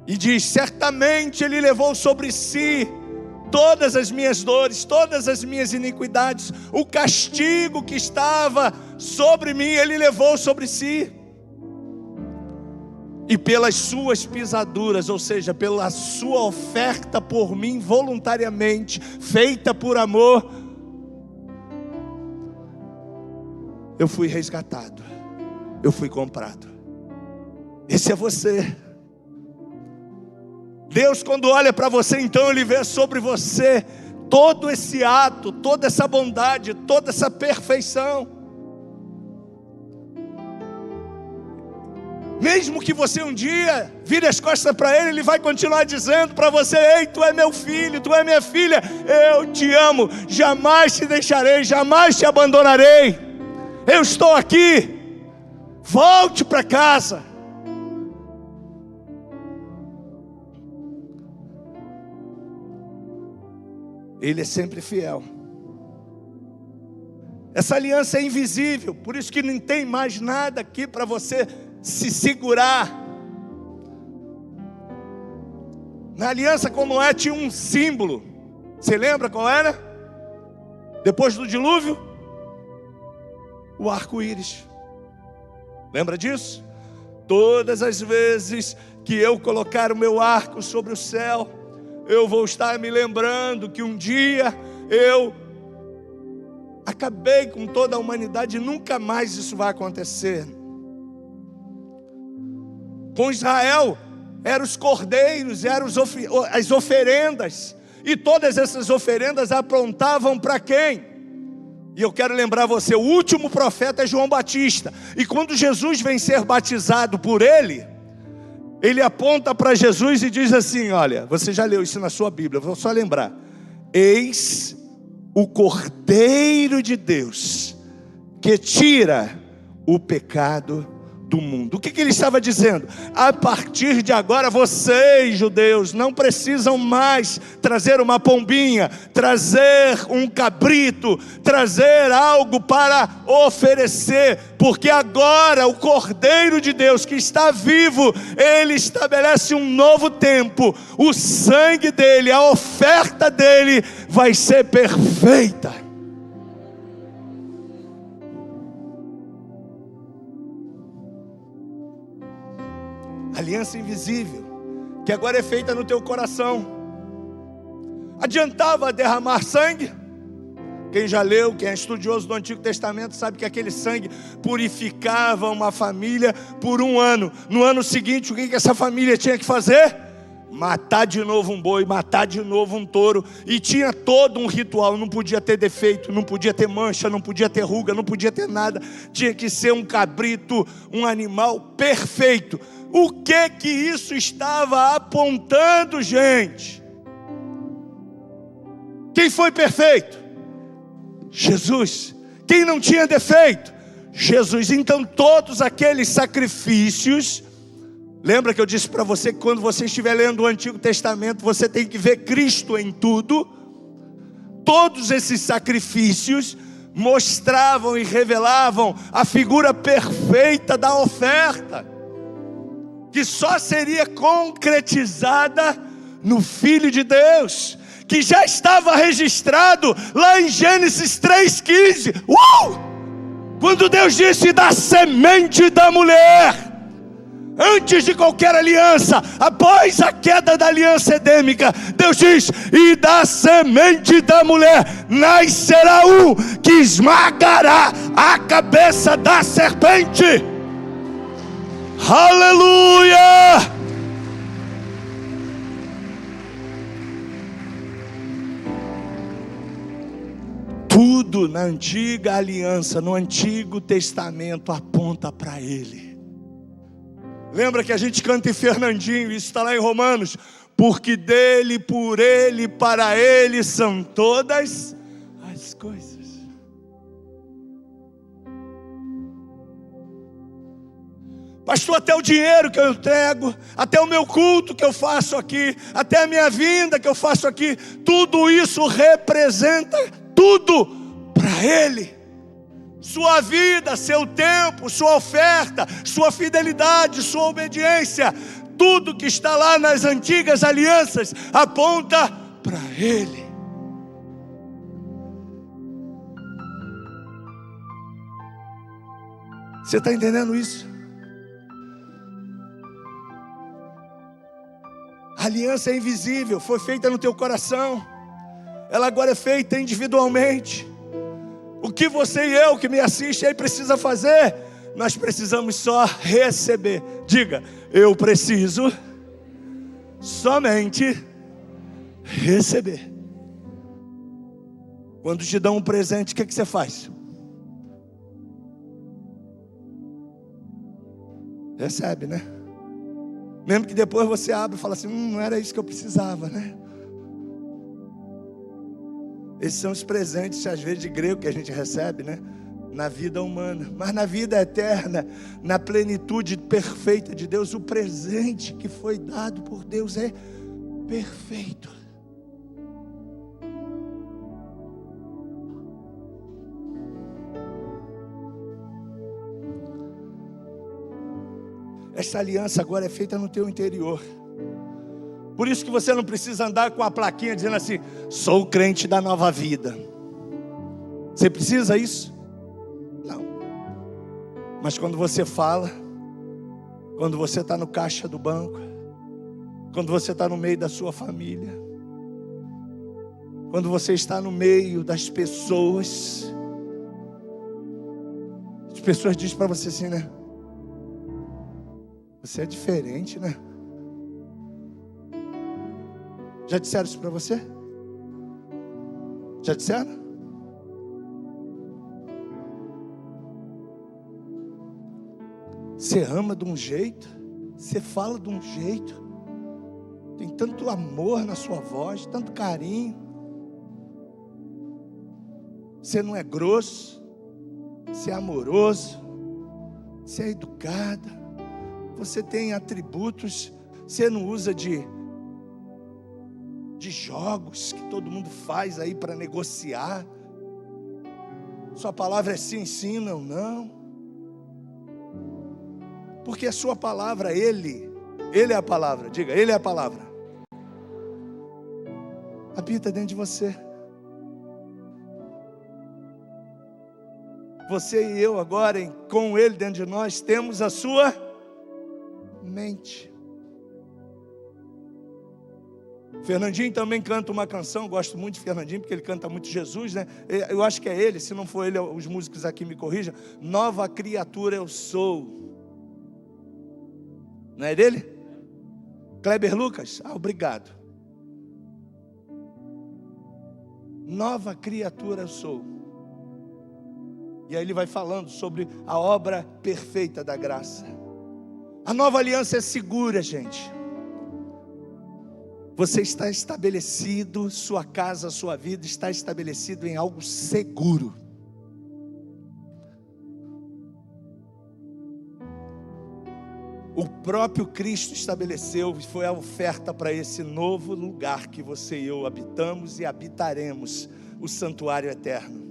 E diz: certamente Ele levou sobre si todas as minhas dores, todas as minhas iniquidades. O castigo que estava sobre mim, Ele levou sobre si. E pelas suas pisaduras, ou seja, pela sua oferta por mim voluntariamente, feita por amor, eu fui resgatado, eu fui comprado. Esse é você. Deus, quando olha para você, então Ele vê sobre você todo esse ato, toda essa bondade, toda essa perfeição. Mesmo que você um dia vire as costas para Ele, Ele vai continuar dizendo para você: ei, tu é meu filho, tu é minha filha, eu te amo, jamais te deixarei, jamais te abandonarei, eu estou aqui, volte para casa. Ele é sempre fiel. Essa aliança é invisível, por isso que não tem mais nada aqui para você se segurar. Na aliança com Noé tinha um símbolo. Você lembra qual era? Depois do dilúvio? O arco-íris. Lembra disso? Todas as vezes que eu colocar o meu arco sobre o céu, eu vou estar me lembrando que um dia eu acabei com toda a humanidade e nunca mais isso vai acontecer. Com Israel, eram os cordeiros, eram as oferendas, e todas essas oferendas apontavam para quem? E eu quero lembrar você, o último profeta é João Batista, e quando Jesus vem ser batizado por ele aponta para Jesus e diz assim, olha, você já leu isso na sua Bíblia, vou só lembrar, eis o Cordeiro de Deus, que tira o pecado do mundo. O que ele estava dizendo? A partir de agora, vocês, judeus, não precisam mais trazer uma pombinha, trazer um cabrito, trazer algo para oferecer, porque agora o Cordeiro de Deus que está vivo, ele estabelece um novo tempo. O sangue dele, a oferta dele vai ser perfeita. Aliança invisível, que agora é feita no teu coração. Adiantava derramar sangue? Quem já leu, quem é estudioso do Antigo Testamento, sabe que aquele sangue purificava uma família por um ano. No ano seguinte, o que essa família tinha que fazer? Matar de novo um boi, matar de novo um touro. E tinha todo um ritual, não podia ter defeito, não podia ter mancha, não podia ter ruga, não podia ter nada. Tinha que ser um cabrito, um animal perfeito. O que isso estava apontando, gente? Quem foi perfeito? Jesus. Quem não tinha defeito? Jesus. Então todos aqueles sacrifícios, lembra que eu disse para você que quando você estiver lendo o Antigo Testamento, você tem que ver Cristo em tudo. Todos esses sacrifícios mostravam e revelavam a figura perfeita da oferta, que só seria concretizada no Filho de Deus, que já estava registrado lá em Gênesis 3,15. Quando Deus disse da semente da mulher, antes de qualquer aliança, após a queda da aliança edêmica, Deus diz, e da semente da mulher nascerá um que esmagará a cabeça da serpente. Aleluia! Tudo na antiga aliança, no Antigo Testamento, aponta para Ele. Lembra que a gente canta em Fernandinho, isso está lá em Romanos, porque dele, por Ele, para Ele são todas as coisas. Pastor, até o dinheiro que eu entrego, até o meu culto que eu faço aqui, até a minha vinda que eu faço aqui, tudo isso representa tudo para Ele. Sua vida, seu tempo, sua oferta, sua fidelidade, sua obediência, tudo que está lá nas antigas alianças aponta para Ele. Você está entendendo isso? A aliança é invisível, foi feita no teu coração. Ela agora é feita individualmente. O que você e eu que me assiste aí precisa fazer? Nós precisamos só receber. Diga, eu preciso somente receber. Quando te dão um presente, o que você faz? Recebe, né? Mesmo que depois você abre e fala assim, não era isso que eu precisava, né? Esses são os presentes, às vezes, de grego que a gente recebe, né? Na vida humana. Mas na vida eterna, na plenitude perfeita de Deus, o presente que foi dado por Deus é perfeito. Essa aliança agora é feita no teu interior. Por isso que você não precisa andar com a plaquinha dizendo assim, sou crente da nova vida. Você precisa isso? Não. Mas quando você fala, quando você está no caixa do banco, quando você está no meio da sua família, quando você está no meio das pessoas, as pessoas dizem para você assim, né? Você é diferente, né? Já disseram isso para você? Já disseram? Você ama de um jeito, você fala de um jeito, tem tanto amor na sua voz, tanto carinho. Você não é grosso, você é amoroso, você é educada, você tem atributos, você não usa de jogos que todo mundo faz aí para negociar. Sua palavra é sim, sim, não, não. Porque a sua palavra, Ele é a palavra, diga, Ele é a palavra. Habita dentro de você. Você e eu agora, com Ele dentro de nós, temos a sua mente. Fernandinho também canta uma canção, gosto muito de Fernandinho, porque ele canta muito Jesus, né? Eu acho que é ele, se não for ele, os músicos aqui me corrijam. Nova criatura eu sou. Não é dele? Kleber Lucas? Obrigado. Nova criatura eu sou. E aí ele vai falando sobre a obra perfeita da graça. A nova aliança é segura, gente. Você está estabelecido, sua casa, sua vida está estabelecido em algo seguro. O próprio Cristo estabeleceu, foi a oferta para esse novo lugar que você e eu habitamos e habitaremos, o santuário eterno.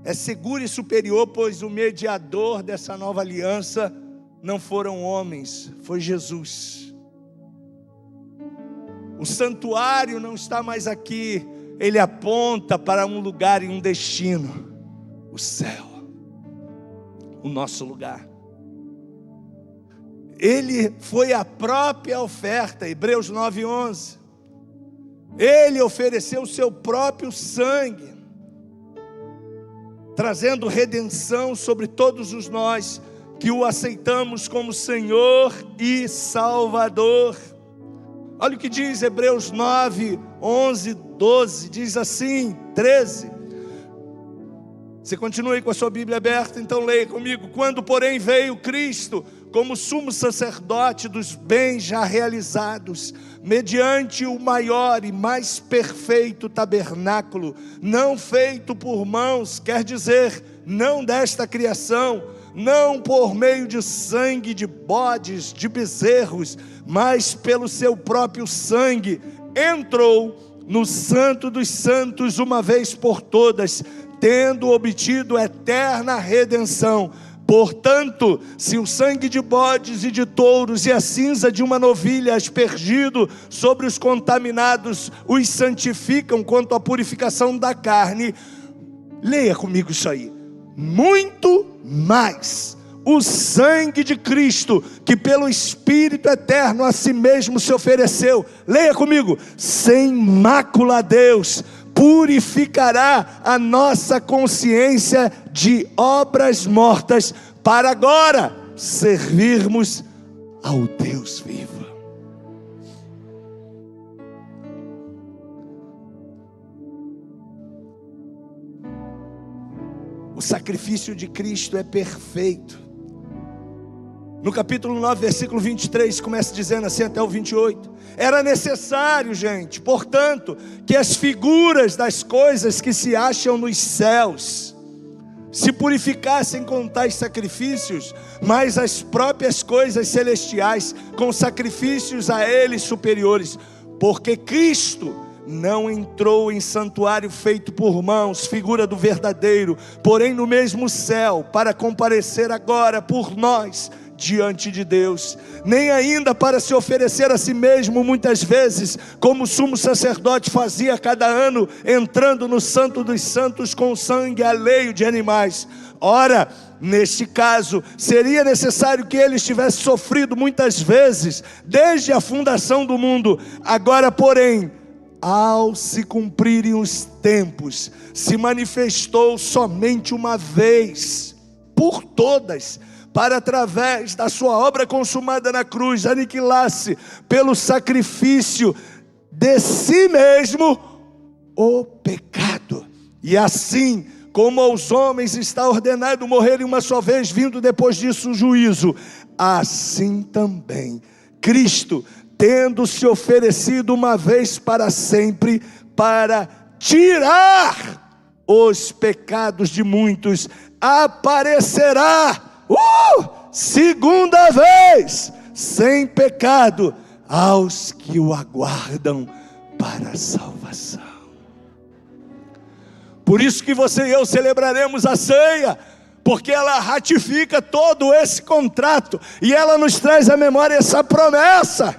É seguro e superior, pois o mediador dessa nova aliança não foram homens, foi Jesus. O santuário não está mais aqui, ele aponta para um lugar e um destino, o céu, o nosso lugar. Ele foi a própria oferta, Hebreus 9:11. Ele ofereceu o seu próprio sangue, trazendo redenção sobre todos os nós que o aceitamos como Senhor e Salvador. Olha o que diz Hebreus 9:11, 12, diz assim, 13. Você continua aí com a sua Bíblia aberta, então leia comigo. Quando, porém, veio Cristo como sumo sacerdote dos bens já realizados, mediante o maior e mais perfeito tabernáculo, não feito por mãos, quer dizer, não desta criação, não por meio de sangue de bodes, de bezerros, mas pelo seu próprio sangue, entrou no Santo dos Santos uma vez por todas, tendo obtido eterna redenção. Portanto, se o sangue de bodes e de touros e a cinza de uma novilha aspergido sobre os contaminados os santificam quanto à purificação da carne, leia comigo isso aí, muito mais o sangue de Cristo, que pelo Espírito eterno a si mesmo se ofereceu, leia comigo, sem mácula a Deus, purificará a nossa consciência de obras mortas, para agora servirmos ao Deus vivo. O sacrifício de Cristo é perfeito. No capítulo 9, versículo 23, começa dizendo assim até o 28. Era necessário, gente, portanto, que as figuras das coisas que se acham nos céus se purificassem com tais sacrifícios, mas as próprias coisas celestiais com sacrifícios a eles superiores, porque Cristo não entrou em santuário feito por mãos, figura do verdadeiro, porém no mesmo céu, para comparecer agora por nós diante de Deus, nem ainda para se oferecer a si mesmo muitas vezes, como o sumo sacerdote fazia cada ano, entrando no santo dos santos com sangue alheio de animais. Ora, Neste caso, seria necessário que ele tivesse sofrido muitas vezes, desde a fundação do mundo. Agora, porém, ao se cumprirem os tempos, se manifestou somente uma vez, por todas, para através da sua obra consumada na cruz, aniquilar-se pelo sacrifício de si mesmo o pecado. E assim, como aos homens está ordenado morrerem uma só vez, vindo depois disso o juízo, assim também Cristo, tendo se oferecido uma vez para sempre, para tirar os pecados de muitos, aparecerá, segunda vez, sem pecado, aos que o aguardam para a salvação. Por isso que você e eu celebraremos a ceia, porque ela ratifica todo esse contrato, e ela nos traz à memória essa promessa,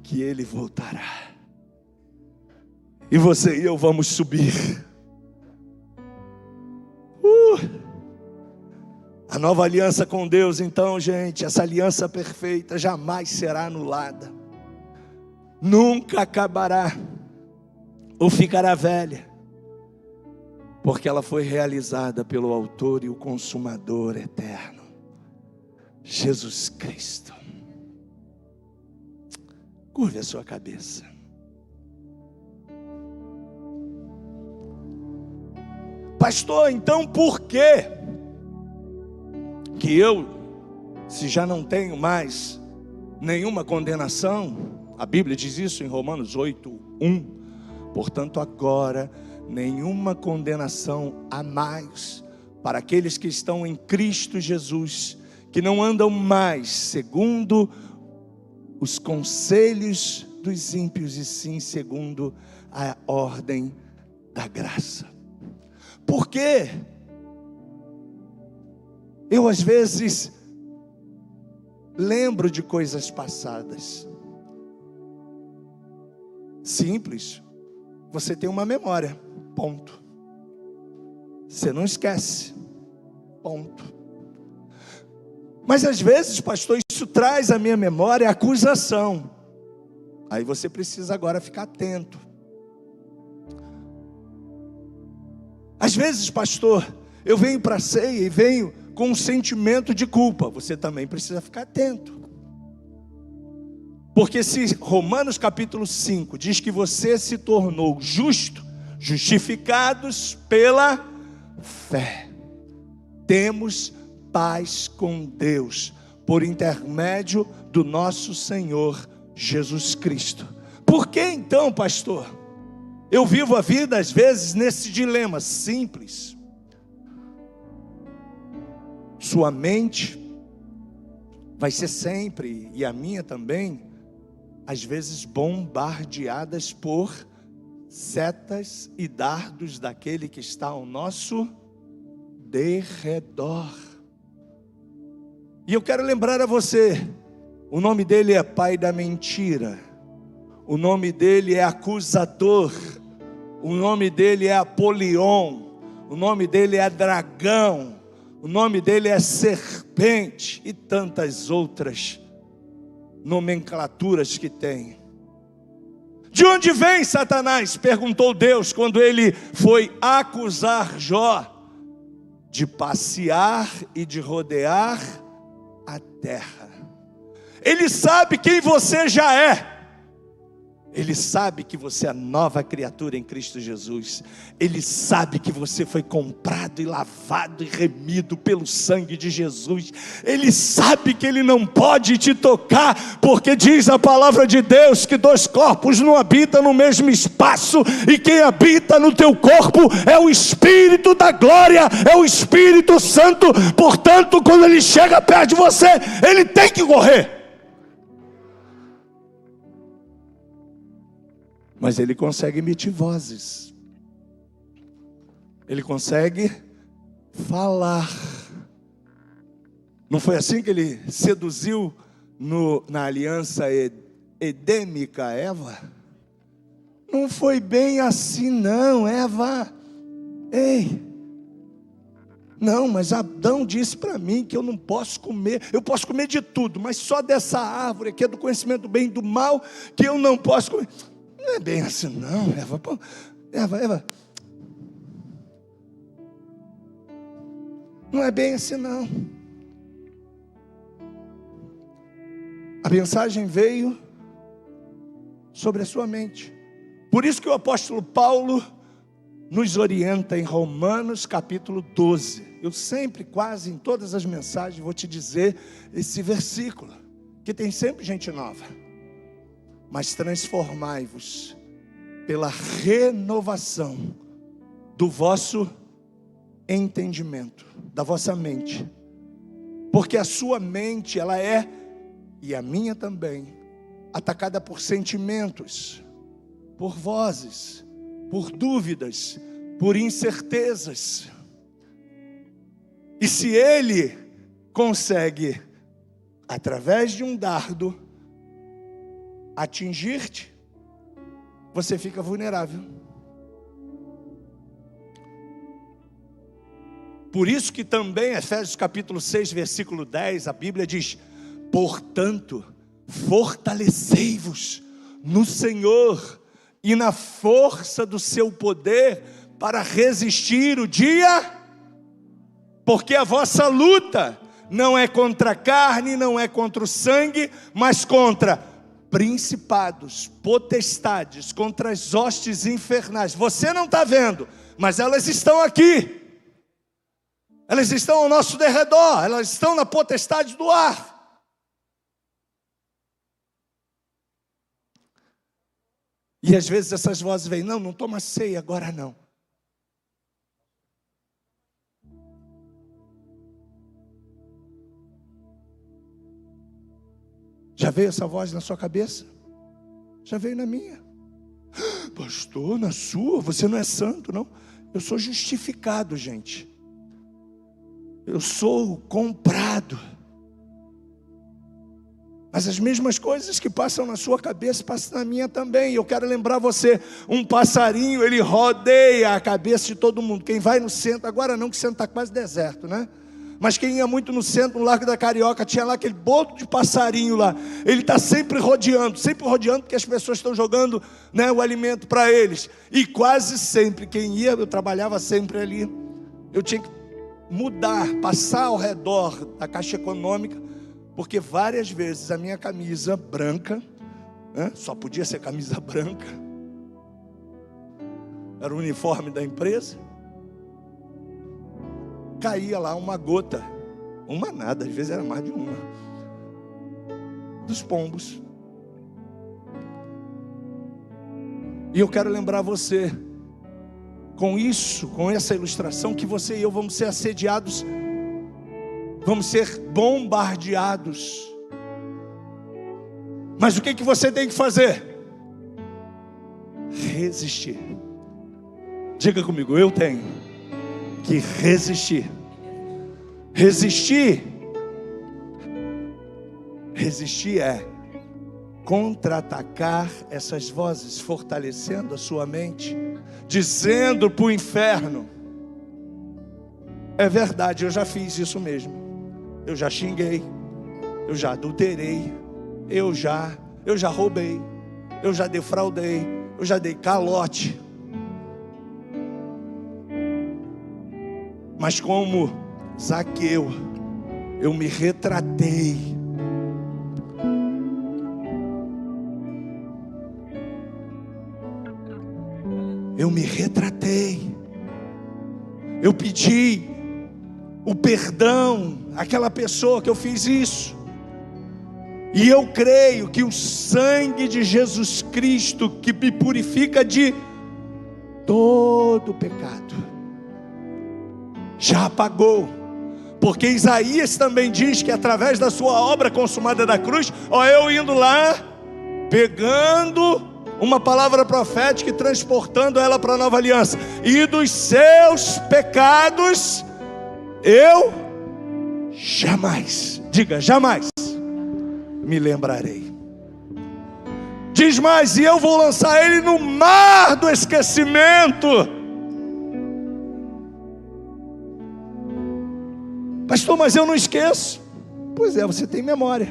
que Ele voltará, e você e eu vamos subir. A nova aliança com Deus, então, gente, essa aliança perfeita jamais será anulada, nunca acabará, ou ficará velha, porque ela foi realizada pelo autor e o consumador eterno, Jesus Cristo. Curve a sua cabeça. Pastor, então por que eu, se já não tenho mais nenhuma condenação, a Bíblia diz isso em Romanos 8:1, portanto agora nenhuma condenação há mais para aqueles que estão em Cristo Jesus, que não andam mais segundo os conselhos dos ímpios, e sim segundo a ordem da graça. Por quê? Eu às vezes lembro de coisas passadas. Simples. Você tem uma memória, ponto. Você não esquece, ponto. Mas às vezes, pastor, isso traz à minha memória acusação. Aí você precisa agora ficar atento. Às vezes, pastor, eu venho para a ceia e venho com um sentimento de culpa. Você também precisa ficar atento. Porque se Romanos capítulo 5 diz que você se tornou justo, justificados pela fé, temos paz com Deus, por intermédio do nosso Senhor Jesus Cristo. Por que então, pastor, eu vivo a vida às vezes nesse dilema simples? Sua mente vai ser sempre, e a minha também, às vezes bombardeadas por setas e dardos daquele que está ao nosso derredor. E eu quero lembrar a você, o nome dele é pai da mentira, o nome dele é acusador, o nome dele é Apolion, o nome dele é dragão, o nome dele é serpente, e tantas outras nomenclaturas que tem. De onde vem Satanás? Perguntou Deus quando ele foi acusar Jó. De passear e de rodear a terra. Ele sabe quem você já é. Ele sabe que você é nova criatura em Cristo Jesus. Ele sabe que você foi comprado e lavado e remido pelo sangue de Jesus. Ele sabe que Ele não pode te tocar, porque diz a palavra de Deus que dois corpos não habitam no mesmo espaço, e quem habita no teu corpo é o Espírito da glória, é o Espírito Santo. Portanto, quando Ele chega perto de você, Ele tem que correr. Mas Ele consegue emitir vozes. Ele consegue falar. Não foi assim que Ele seduziu na aliança edêmica Eva? Não foi bem assim não, Eva. Ei, Não, mas Adão disse para mim que eu não posso comer. Eu posso comer de tudo, mas só dessa árvore aqui é do conhecimento do bem e do mal que eu não posso comer. Não é bem assim não, Eva. Eva. Não é bem assim não. A mensagem veio sobre a sua mente. Por isso que o apóstolo Paulo nos orienta em Romanos capítulo 12. Eu sempre, quase em todas as mensagens, vou te dizer esse versículo, que tem sempre gente nova. Mas transformai-vos pela renovação do vosso entendimento, da vossa mente. Porque a sua mente, ela é, e a minha também, atacada por sentimentos, por vozes, por dúvidas, por incertezas. E se ele consegue, através de um dardo, atingir-te, você fica vulnerável. Por isso que também, Efésios capítulo 6, versículo 10, a Bíblia diz: portanto, fortalecei-vos no Senhor e na força do seu poder para resistir o dia, porque a vossa luta não é contra a carne, não é contra o sangue, mas contra principados, potestades, contra as hostes infernais. Você não está vendo, mas elas estão aqui. Elas estão ao nosso derredor, elas estão na potestade do ar. E às vezes essas vozes vêm: não toma ceia agora não. Já veio essa voz na sua cabeça? Já veio na minha. Pastor, na sua? Você não é santo, não? Eu sou justificado, gente. Eu sou comprado. Mas as mesmas coisas que passam na sua cabeça passam na minha também. Eu quero lembrar você: um passarinho, ele rodeia a cabeça de todo mundo. Quem vai no centro, agora não, que o centro está quase deserto, né? Mas quem ia muito no centro, no Largo da Carioca, tinha lá aquele bolo de passarinho lá. Ele está sempre rodeando, porque as pessoas estão jogando, né, o alimento para eles. E quase sempre, quem ia, eu trabalhava sempre ali, eu tinha que mudar, passar ao redor da Caixa Econômica, porque várias vezes a minha camisa branca, né, só podia ser camisa branca, era o uniforme da empresa, caía lá uma gota, uma nada, às vezes era mais de uma, dos pombos. E eu quero lembrar você, com isso, com essa ilustração, que você e eu vamos ser assediados, vamos ser bombardeados. Mas o que você tem que fazer? Resistir. Diga comigo: eu tenho que resistir. Resistir é contra-atacar essas vozes, fortalecendo a sua mente, dizendo para o inferno: é verdade, eu já fiz isso mesmo, eu já xinguei, eu já adulterei, eu já roubei, eu já defraudei, eu já dei calote. Mas como Zaqueu, eu me retratei. Eu pedi o perdão àquela pessoa que eu fiz isso. E eu creio que o sangue de Jesus Cristo, que me purifica de todo pecado, já apagou. Porque Isaías também diz que através da sua obra consumada da cruz, eu indo lá, pegando uma palavra profética e transportando ela para a nova aliança. E dos seus pecados eu jamais, diga jamais, me lembrarei. Diz mais: e eu vou lançar ele no mar do esquecimento. Pastor, mas eu não esqueço. Pois é, você tem memória.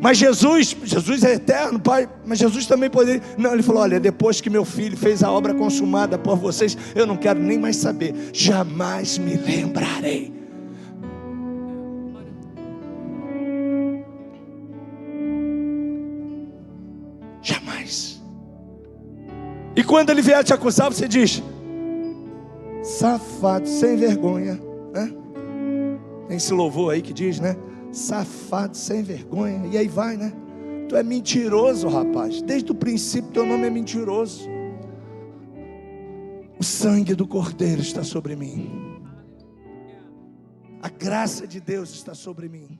Mas Jesus é eterno, Pai. Mas Jesus também poderia. Não, ele falou: olha, depois que meu filho fez a obra consumada por vocês, eu não quero nem mais saber. Jamais me lembrarei. Jamais. E quando ele vier te acusar, você diz: safado, sem vergonha, né? Tem esse louvor aí que diz, né? Safado, sem vergonha. E aí vai, né? Tu é mentiroso, rapaz. Desde o princípio teu nome é mentiroso. O sangue do Cordeiro está sobre mim. A graça de Deus está sobre mim.